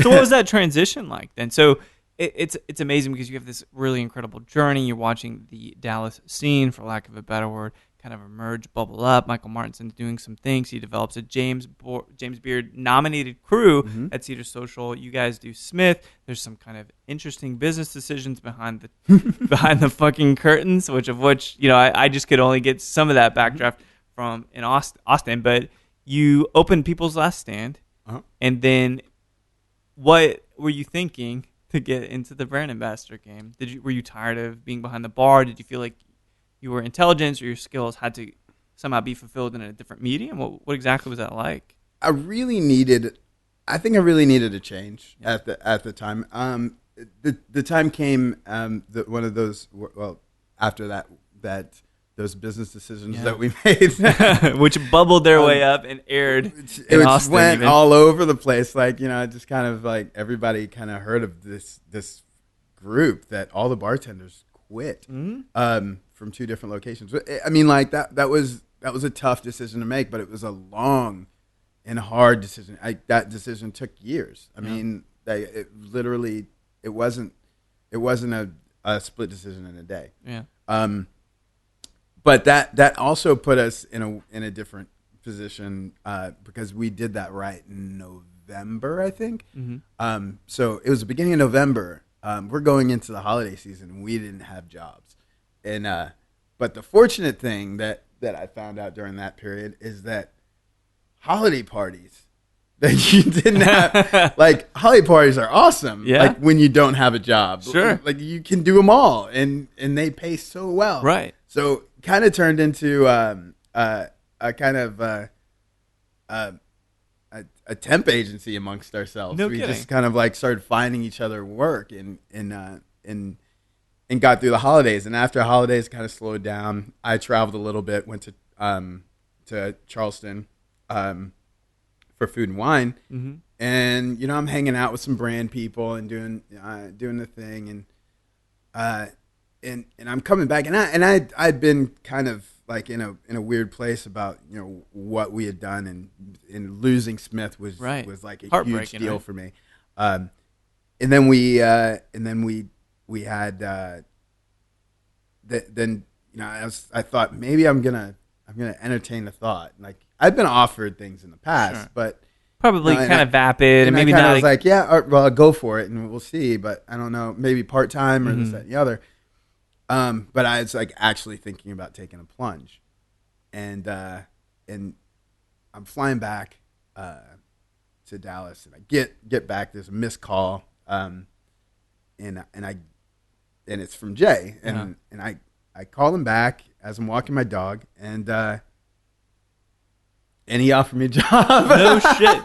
So what was that transition like then? So it's amazing because you have this really incredible journey. You're watching the Dallas scene, for lack of a better word, kind of emerge, bubble up. Michael Martinson's doing some things. He develops a James Beard nominated crew at Cedar Social. You guys do Smith. There's some kind of interesting business decisions behind the fucking curtains, which I just could only get some of that backdraft from in Austin. But you opened People's Last Stand, and then what were you thinking to get into the brand ambassador game? Were you tired of being behind the bar? Did you feel like your intelligence or your skills had to somehow be fulfilled in a different medium? What exactly was that like? I really needed a change at the time. The time came that one of those, after that those business decisions that we made, which bubbled their way up and aired. It went all over the place. Like, just kind of like everybody kind of heard of this group that all the bartenders quit. From 2 different locations. I mean, like that was a tough decision to make, but it was a long and hard decision. That decision took years. I mean, it wasn't a split decision in a day. Yeah. But that also put us in a different position because we did that right in November, I think. So it was the beginning of November. We're going into the holiday season, and we didn't have jobs. And but the fortunate thing that I found out during that period is that holiday parties that you didn't have, like, holiday parties are awesome. Yeah. Like when you don't have a job, sure, like you can do them all, and they pay so well, right? So kind of turned into a kind of a temp agency amongst ourselves. No we kidding. Just kind of like started finding each other work and got through the holidays. And after holidays kind of slowed down, I traveled a little bit, went to Charleston for Food and Wine, and I'm hanging out with some brand people and doing the thing, and I'm coming back, and I'd been kind of like in a weird place about what we had done, and losing Smith was like a huge deal for me. And then we had then I thought maybe I'm gonna entertain the thought. Like I've been offered things in the past, but probably kind of vapid, and maybe I not. Was like, yeah, well, I'll go for it, and we'll see. But I don't know, maybe part time or this, that, and the other. But I was like actually thinking about taking a plunge, and I'm flying back to Dallas, and I get back. There's a missed call, and it's from Jay, and I call him back as I'm walking my dog, and he offered me a job. No shit.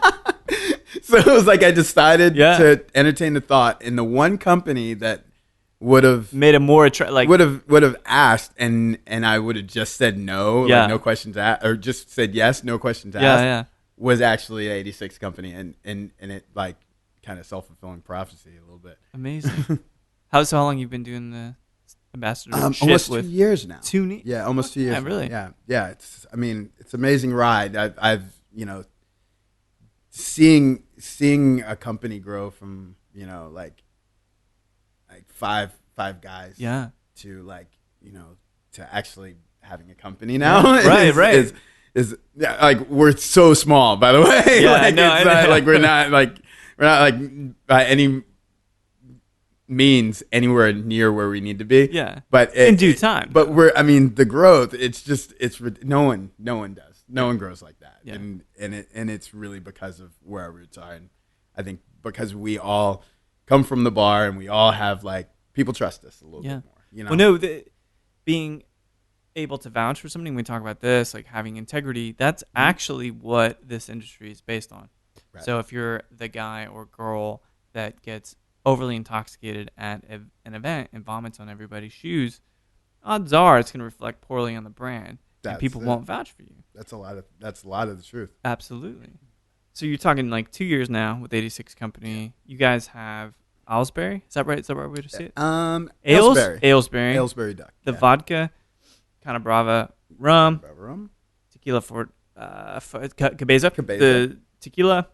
So it was like I decided to entertain the thought, and the one company that would have made it more would have asked, and I would have just said no, like no questions asked, or just said yes, no questions asked. Was actually an 86 company, and it like kind of self-fulfilling prophecy a little bit. Amazing. How long you've been doing the ambassadorship? Almost 2 years now. Yeah, almost 2 years. Yeah, really. Yeah. It's an amazing ride. I've seeing a company grow from like five guys to to actually having a company now. Right. Is like we're so small, by the way. Yeah, like, I know. Like we're not like by any means anywhere near where we need to be. Yeah, but in due time. But the growth. It's no one does. No one grows like that. Yeah. And it's really because of where our roots are, and I think because we all come from the bar, and we all have like people trust us a little bit more. Well, no, being able to vouch for something. When we talk about this, like having integrity, that's actually what this industry is based on. Right. So if you're the guy or girl that gets overly intoxicated at an event and vomits on everybody's shoes, odds are it's going to reflect poorly on the brand, and people won't vouch for you. That's a lot of the truth. Absolutely. So you're talking like 2 years now with 86 Company. You guys have Aylesbury. Is that right? Is that the right way to say it? Aylesbury Duck. The vodka, Cana Brava rum, tequila for Cabeza. The tequila,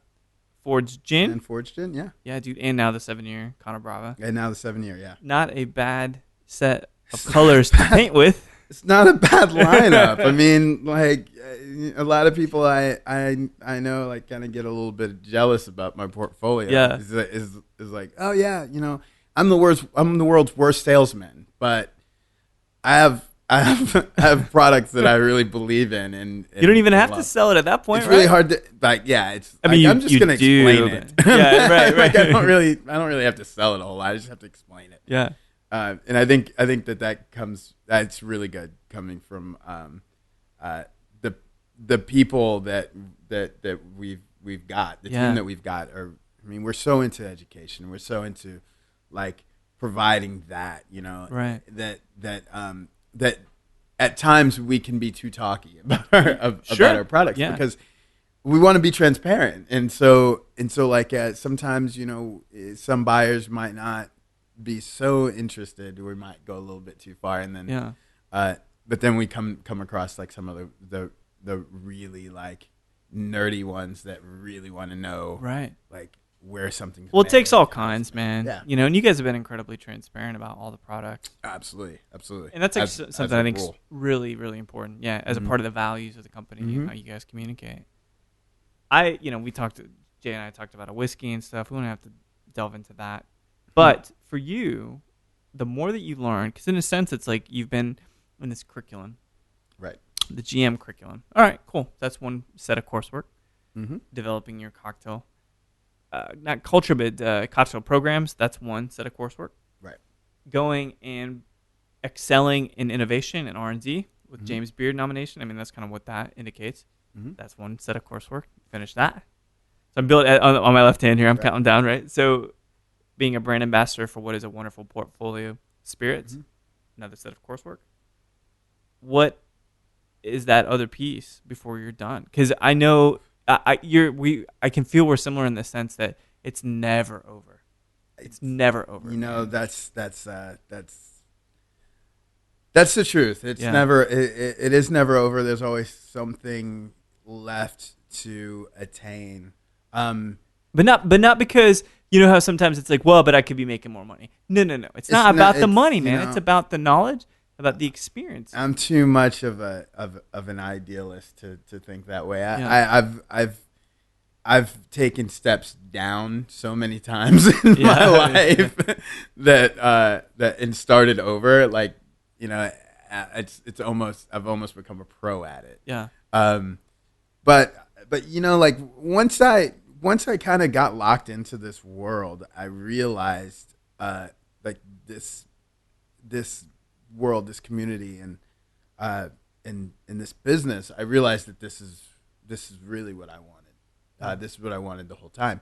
Forged Gin. And Forged Gin, yeah. Yeah, dude. And now the 7-year Cana Brava. And now the 7-year, yeah. Not a bad set of colors to paint with. It's not a bad lineup. I mean, like a lot of people I know like kind of get a little bit jealous about my portfolio. Yeah, is like, oh yeah, I'm the world's worst salesman, but I have products that I really believe in, and you don't even have to sell it at that point. It's really hard to like. Yeah, it's. I mean, I'm just gonna explain it. Yeah, right. Like I don't really have to sell it a whole lot. I just have to explain it. Yeah. And I think that's really good coming from the people that we've got, the team that we've got. We're so into education. We're so into like providing that, right. that at times we can be too talky about our products because we want to be transparent. And so like sometimes, some buyers might not be so interested, we might go a little bit too far, and then but then we come across like some of the really like nerdy ones that really want to know like where something's it takes all kinds, man. Yeah. And you guys have been incredibly transparent about all the products. Absolutely. And that's like something I think is really, really important. Yeah, as a part of the values of the company and how you guys communicate. Jay and I talked about a whiskey and stuff. We don't have to delve into that. But for you, the more that you learn, because in a sense, it's like you've been in this curriculum. Right. The GM curriculum. All right, cool. That's one set of coursework. Developing your cocktail. Not culture, but cocktail programs. That's one set of coursework. Right. Going and excelling in innovation and R&D with James Beard nomination. I mean, that's kind of what that indicates. That's one set of coursework. Finish that. So I'm built on my left hand here. I'm counting down, right? So being a brand ambassador for what is a wonderful portfolio, spirits, another set of coursework. What is that other piece before you're done? Because I know I can feel we're similar in the sense that it's never over. It's never over. You know, that's the truth. It's never. It is never over. There's always something left to attain. But not because you know how sometimes it's like, well, but I could be making more money. No. It's not about the money, man. It's about the knowledge, about the experience. I'm too much of an idealist to think that way. I've taken steps down so many times in my life that and started over. Like, you know, it's almost, I've almost become a pro at it. Yeah. But you know, like once I kind of got locked into this world, I realized like this world, this community, and in this business, I realized that this is really what I wanted. This is what I wanted the whole time.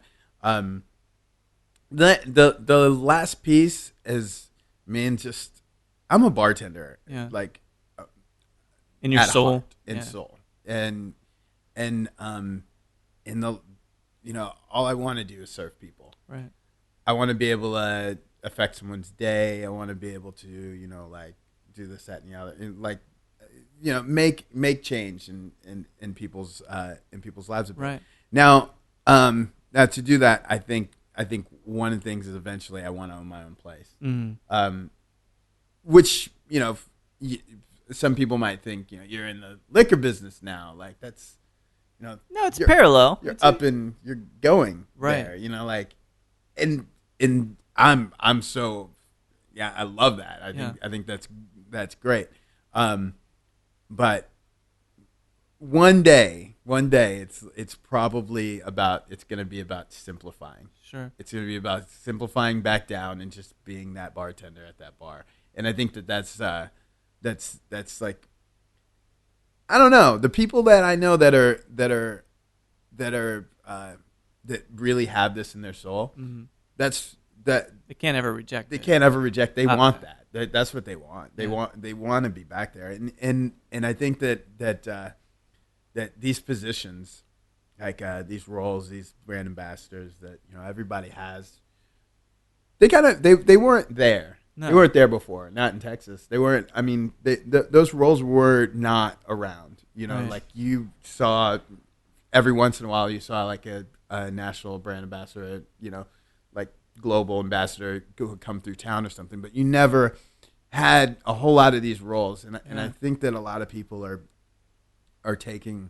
The last piece is, man, just I'm a bartender. Yeah. Like in your soul, heart, in soul, and in the, you know, all I want to do is serve people. Right. I want to be able to affect someone's day. I want to be able to, you know, like do this, that, and the other, and like, you know, make change in people's lives a bit. Right. Now to do that, I think one of the things is eventually I want to own my own place. Mm-hmm. Which, you know, some people might think, you know, you're in the liquor business now, like that's, you know, no, it's parallel. You're up and you're going right there, you know, like, and I'm so, yeah, I love that. I think that's great. But one day it's probably it's going to be about simplifying. Sure. It's going to be about simplifying back down and just being that bartender at that bar. And I think that's like, I don't know, the people that I know that really have this in their soul. Mm-hmm. That they can't ever reject. They can't ever reject. They want that. That's what they want. They want to be back there. And I think that these positions, like these roles, these brand ambassadors that, you know, everybody has, they weren't there. No. They weren't there before. Not in Texas. They weren't. I mean, those roles were not around. You know, right. Like you saw every once in a while, you saw like a national brand ambassador, you know, like global ambassador who would come through town or something, but you never had a whole lot of these roles. And I think that a lot of people are taking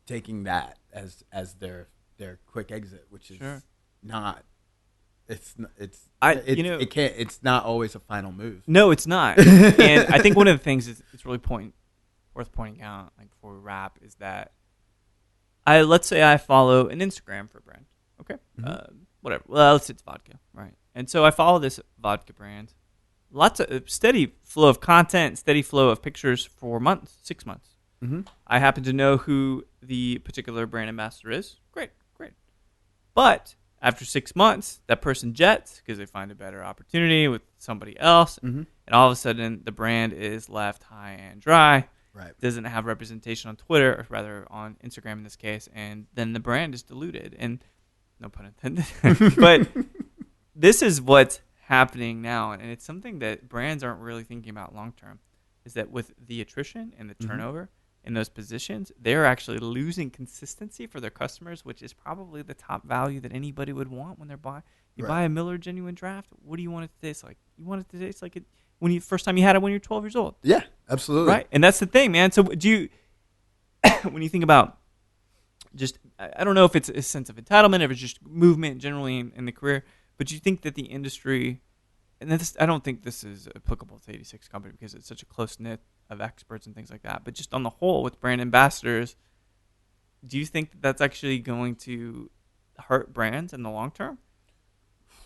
that as their quick exit, which is not. It's not always a final move. No, it's not. And I think one of the things it's really worth pointing out, like before we wrap, is that let's say I follow an Instagram for a brand. Okay. Mm-hmm. Whatever. Well, let's say it's vodka, right? And so I follow this vodka brand. Lots of steady flow of content, steady flow of pictures for 6 months. Mm-hmm. I happen to know who the particular brand ambassador is. Great. But after 6 months, that person jets because they find a better opportunity with somebody else. Mm-hmm. And all of a sudden, the brand is left high and dry. Right. Doesn't have representation on Twitter, or rather on Instagram in this case. And then the brand is diluted. And no pun intended. But this is what's happening now. And it's something that brands aren't really thinking about long term, is that with the attrition and the turnover in those positions, they're actually losing consistency for their customers, which is probably the top value that anybody would want when they're buying. You buy a Miller Genuine Draft, what do you want it to taste like? You want it to taste like it when you first time you had it when you're 12 years old. Yeah, absolutely. Right? And that's the thing, man. So do you, when you think about just, I don't know if it's a sense of entitlement, if it's just movement generally in the career, but do you think that the industry, and I don't think this is applicable to 86 Company because it's such a close-knit of experts and things like that, but just on the whole with brand ambassadors, do you think that that's actually going to hurt brands in the long term?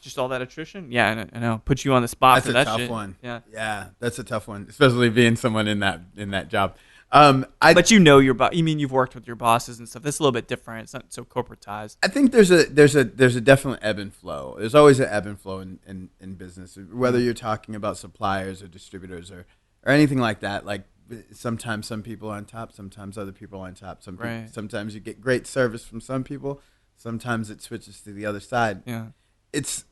Just all that attrition? Yeah, I know. Put you on the spot that's for that shit. That's a tough one. Yeah, that's a tough one, especially being someone in that job. But you know your boss. You mean you've worked with your bosses and stuff. That's a little bit different. It's not so corporatized. I think there's a definite ebb and flow. There's always an ebb and flow in business, whether you're talking about suppliers or distributors or anything like that. Like sometimes some people are on top, sometimes other people are on top. Sometimes you get great service from some people, sometimes it switches to the other side. Yeah. It's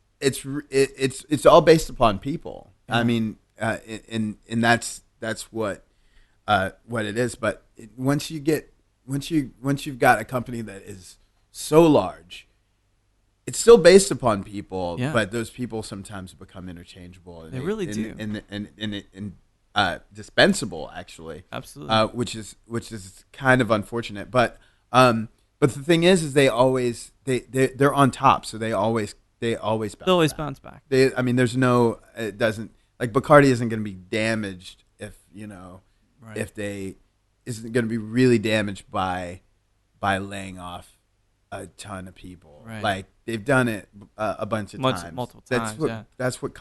all based upon people. Yeah. I mean, and that's what it is. But once you've got a company that is so large, it's still based upon people. Yeah. But those people sometimes become interchangeable. And they really do, and dispensable actually. Absolutely. Which is kind of unfortunate. But the thing is they're on top, so they always bounce back. There's no, it doesn't, like Bacardi isn't going to be damaged if isn't going to be really damaged by laying off a ton of people. Right. Like they've done it a bunch of times. Multiple times. That's what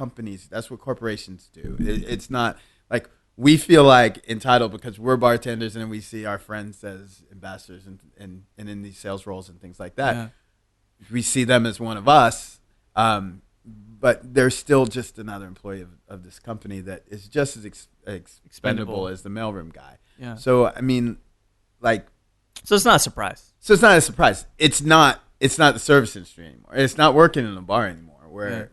corporations do. It's not like we feel like entitled because we're bartenders and we see our friends as ambassadors and in these sales roles and things like that. Yeah. We see them as one of us. But they're still just another employee of this company that is just as expendable as the mailroom guy. Yeah. So I mean, so it's not a surprise. It's not the service industry anymore. It's not working in a bar anymore. Where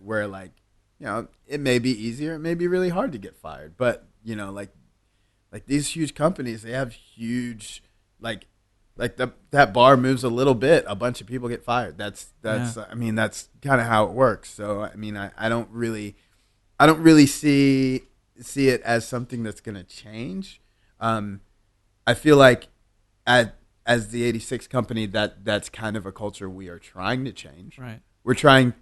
it may be easier, it may be really hard to get fired, but like these huge companies, they have huge that bar moves a little bit, a bunch of people get fired. That's that's kind of how it works. So I mean, I don't really see it as something that's going to change. I feel like as the 86 company, that's kind of a culture we are trying to change. Right. We're trying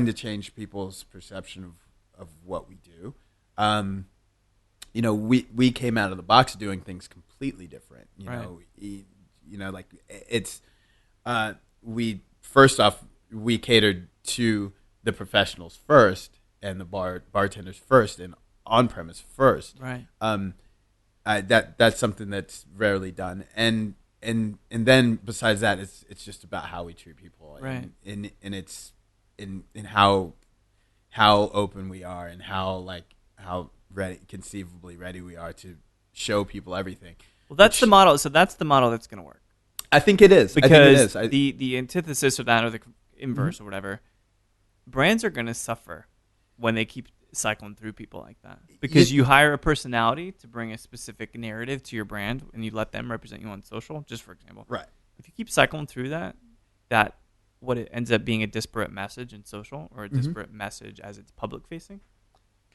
to change people's perception of what we do. We came out of the box doing things completely different. We catered to the professionals first and the bartenders first and on premise first. Right. That's something that's rarely done. And then besides that, it's just about how we treat people. Right. And it's in how open we are and how conceivably ready we are to show people everything. Well, that's the model. So that's the model that's going to work. I think it is. Because the antithesis of that, or the inverse, or whatever, brands are going to suffer when they keep cycling through people like that. Because you hire a personality to bring a specific narrative to your brand, and you let them represent you on social, just for example. Right. If you keep cycling through that what it ends up being a disparate message in social, or a disparate message as it's public facing,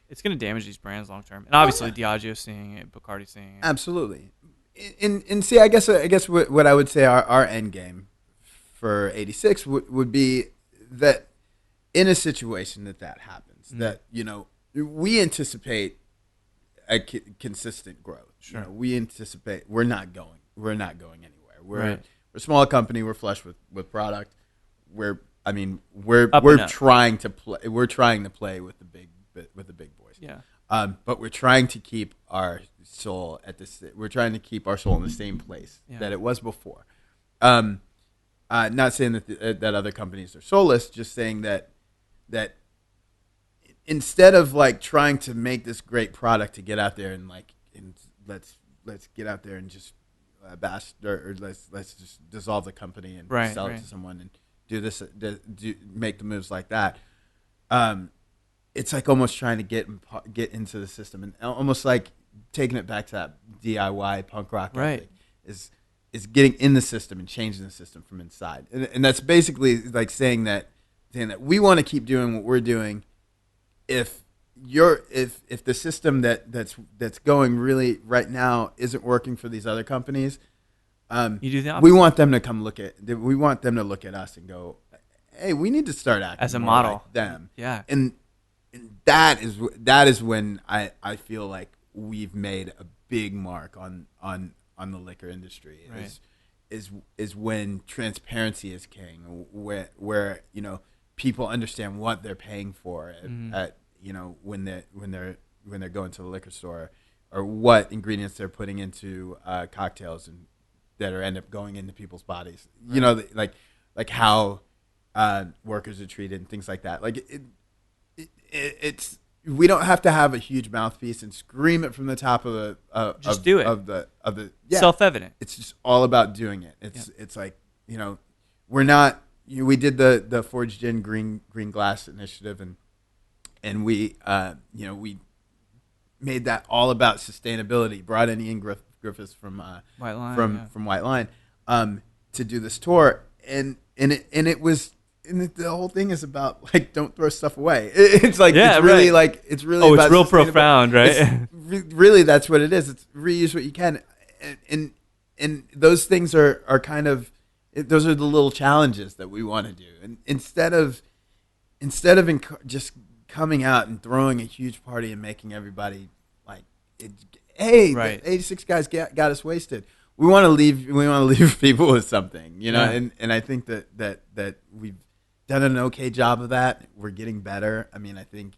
it's going to damage these brands long term. And obviously, Diageo's seeing it, Bacardi's seeing it. Absolutely. And see, I guess what I would say our end game for 86 would be that in a situation that happens, that we anticipate a consistent growth. Sure. We anticipate we're not going anywhere. We're a small company. We're flush with product. We're trying to play with the big boys. Yeah. But we're trying to keep our soul we're trying to keep our soul in the same place that it was before. Not saying that other companies are soulless, just saying that instead of trying to make this great product to get out there and let's get out there and just bash or let's just dissolve the company and sell it to someone and do this, make the moves like that. It's almost trying to get into the system, and almost taking it back to that DIY punk rock ethic is getting in the system and changing the system from inside. And that's basically saying that we want to keep doing what we're doing. If the system that's going really right now isn't working for these other companies, you do the opposite. We want them to look at us and go, hey, we need to start acting as a more model like them. Yeah. And that is when I feel like we've made a big mark on the liquor industry. Right. Is when transparency is king, where people understand what they're paying for at when they're going to the liquor store, or what ingredients they're putting into cocktails and that end up going into people's bodies. Right. How workers are treated and things like that. we don't have to have a huge mouthpiece and scream it from the top of the just do it of the self-evident. It's just all about doing it. It's like, we're not. We did the Forged In Green Glass initiative, and we we made that all about sustainability. Brought in Ian Griffiths from White Line, from White Line to do this tour, and it was. And the whole thing is about like don't throw stuff away. It's like it's really like it's really it's about real profound, right? Really, that's what it is. It's reuse what you can, and those things are kind of those are the little challenges that we want to do. And instead of just coming out and throwing a huge party and making everybody like, hey, the 86 guys got us wasted. We want to leave people with something, and I think that we've done an okay job of that. We're getting better. I mean, I think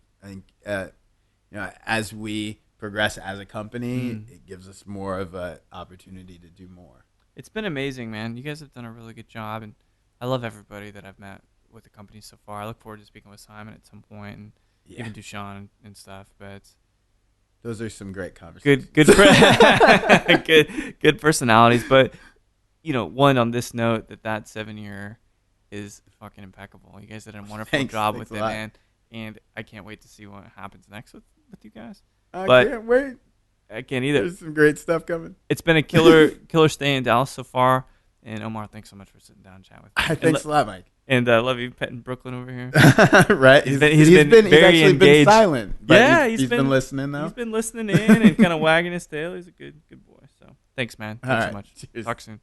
as we progress as a company, it gives us more of an opportunity to do more. It's been amazing, man. You guys have done a really good job, and I love everybody that I've met with the company so far. I look forward to speaking with Simon at some point, and even Dushan and stuff. But those are some great conversations. Good personalities. But one on this note, that 7-year is fucking impeccable. You guys did a wonderful job with it, man. And I can't wait to see what happens next with you guys. I can't wait. I can't either. There's some great stuff coming. It's been a killer stay in Dallas so far. And Omar, thanks so much for sitting down and chatting with me. Thanks a lot, Mike. And I love you petting Brooklyn over here. Right. He's actually engaged. Been silent. Yeah, he's been listening though. He's been listening in and kind of wagging his tail. He's a good boy. So thanks, man. Thanks so much. Cheers. Talk soon.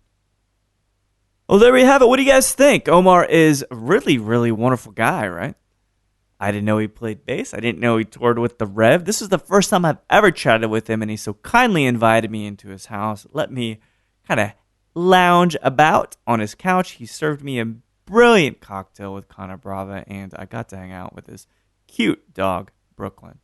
Well, there we have it. What do you guys think? Omar is a really, really wonderful guy, right? I didn't know he played bass. I didn't know he toured with the Rev. This is the first time I've ever chatted with him, and he so kindly invited me into his house. Let me kind of lounge about on his couch. He served me a brilliant cocktail with Cana Brava, and I got to hang out with his cute dog, Brooklyn.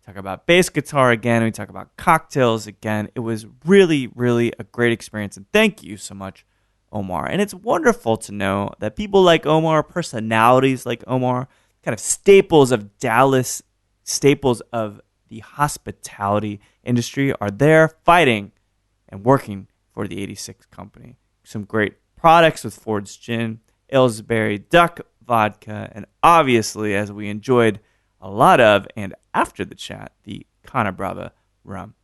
Talk about bass guitar again. We talk about cocktails again. It was really, really a great experience, and thank you so much, Omar. And it's wonderful to know that people like Omar, personalities like Omar, kind of staples of Dallas, staples of the hospitality industry are there fighting and working for the 86 company. Some great products with Ford's Gin, Aylesbury Duck Vodka, and obviously, as we enjoyed a lot of, and after the chat, the Cana Brava rum.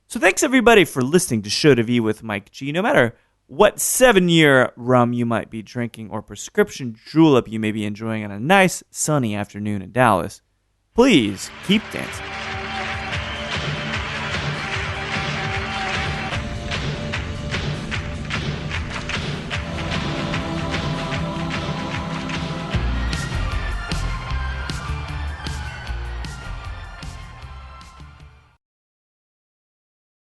So thanks everybody for listening to Show to V with Mike G. No matter what 7-year rum you might be drinking or prescription julep you may be enjoying on a nice sunny afternoon in Dallas, please keep dancing.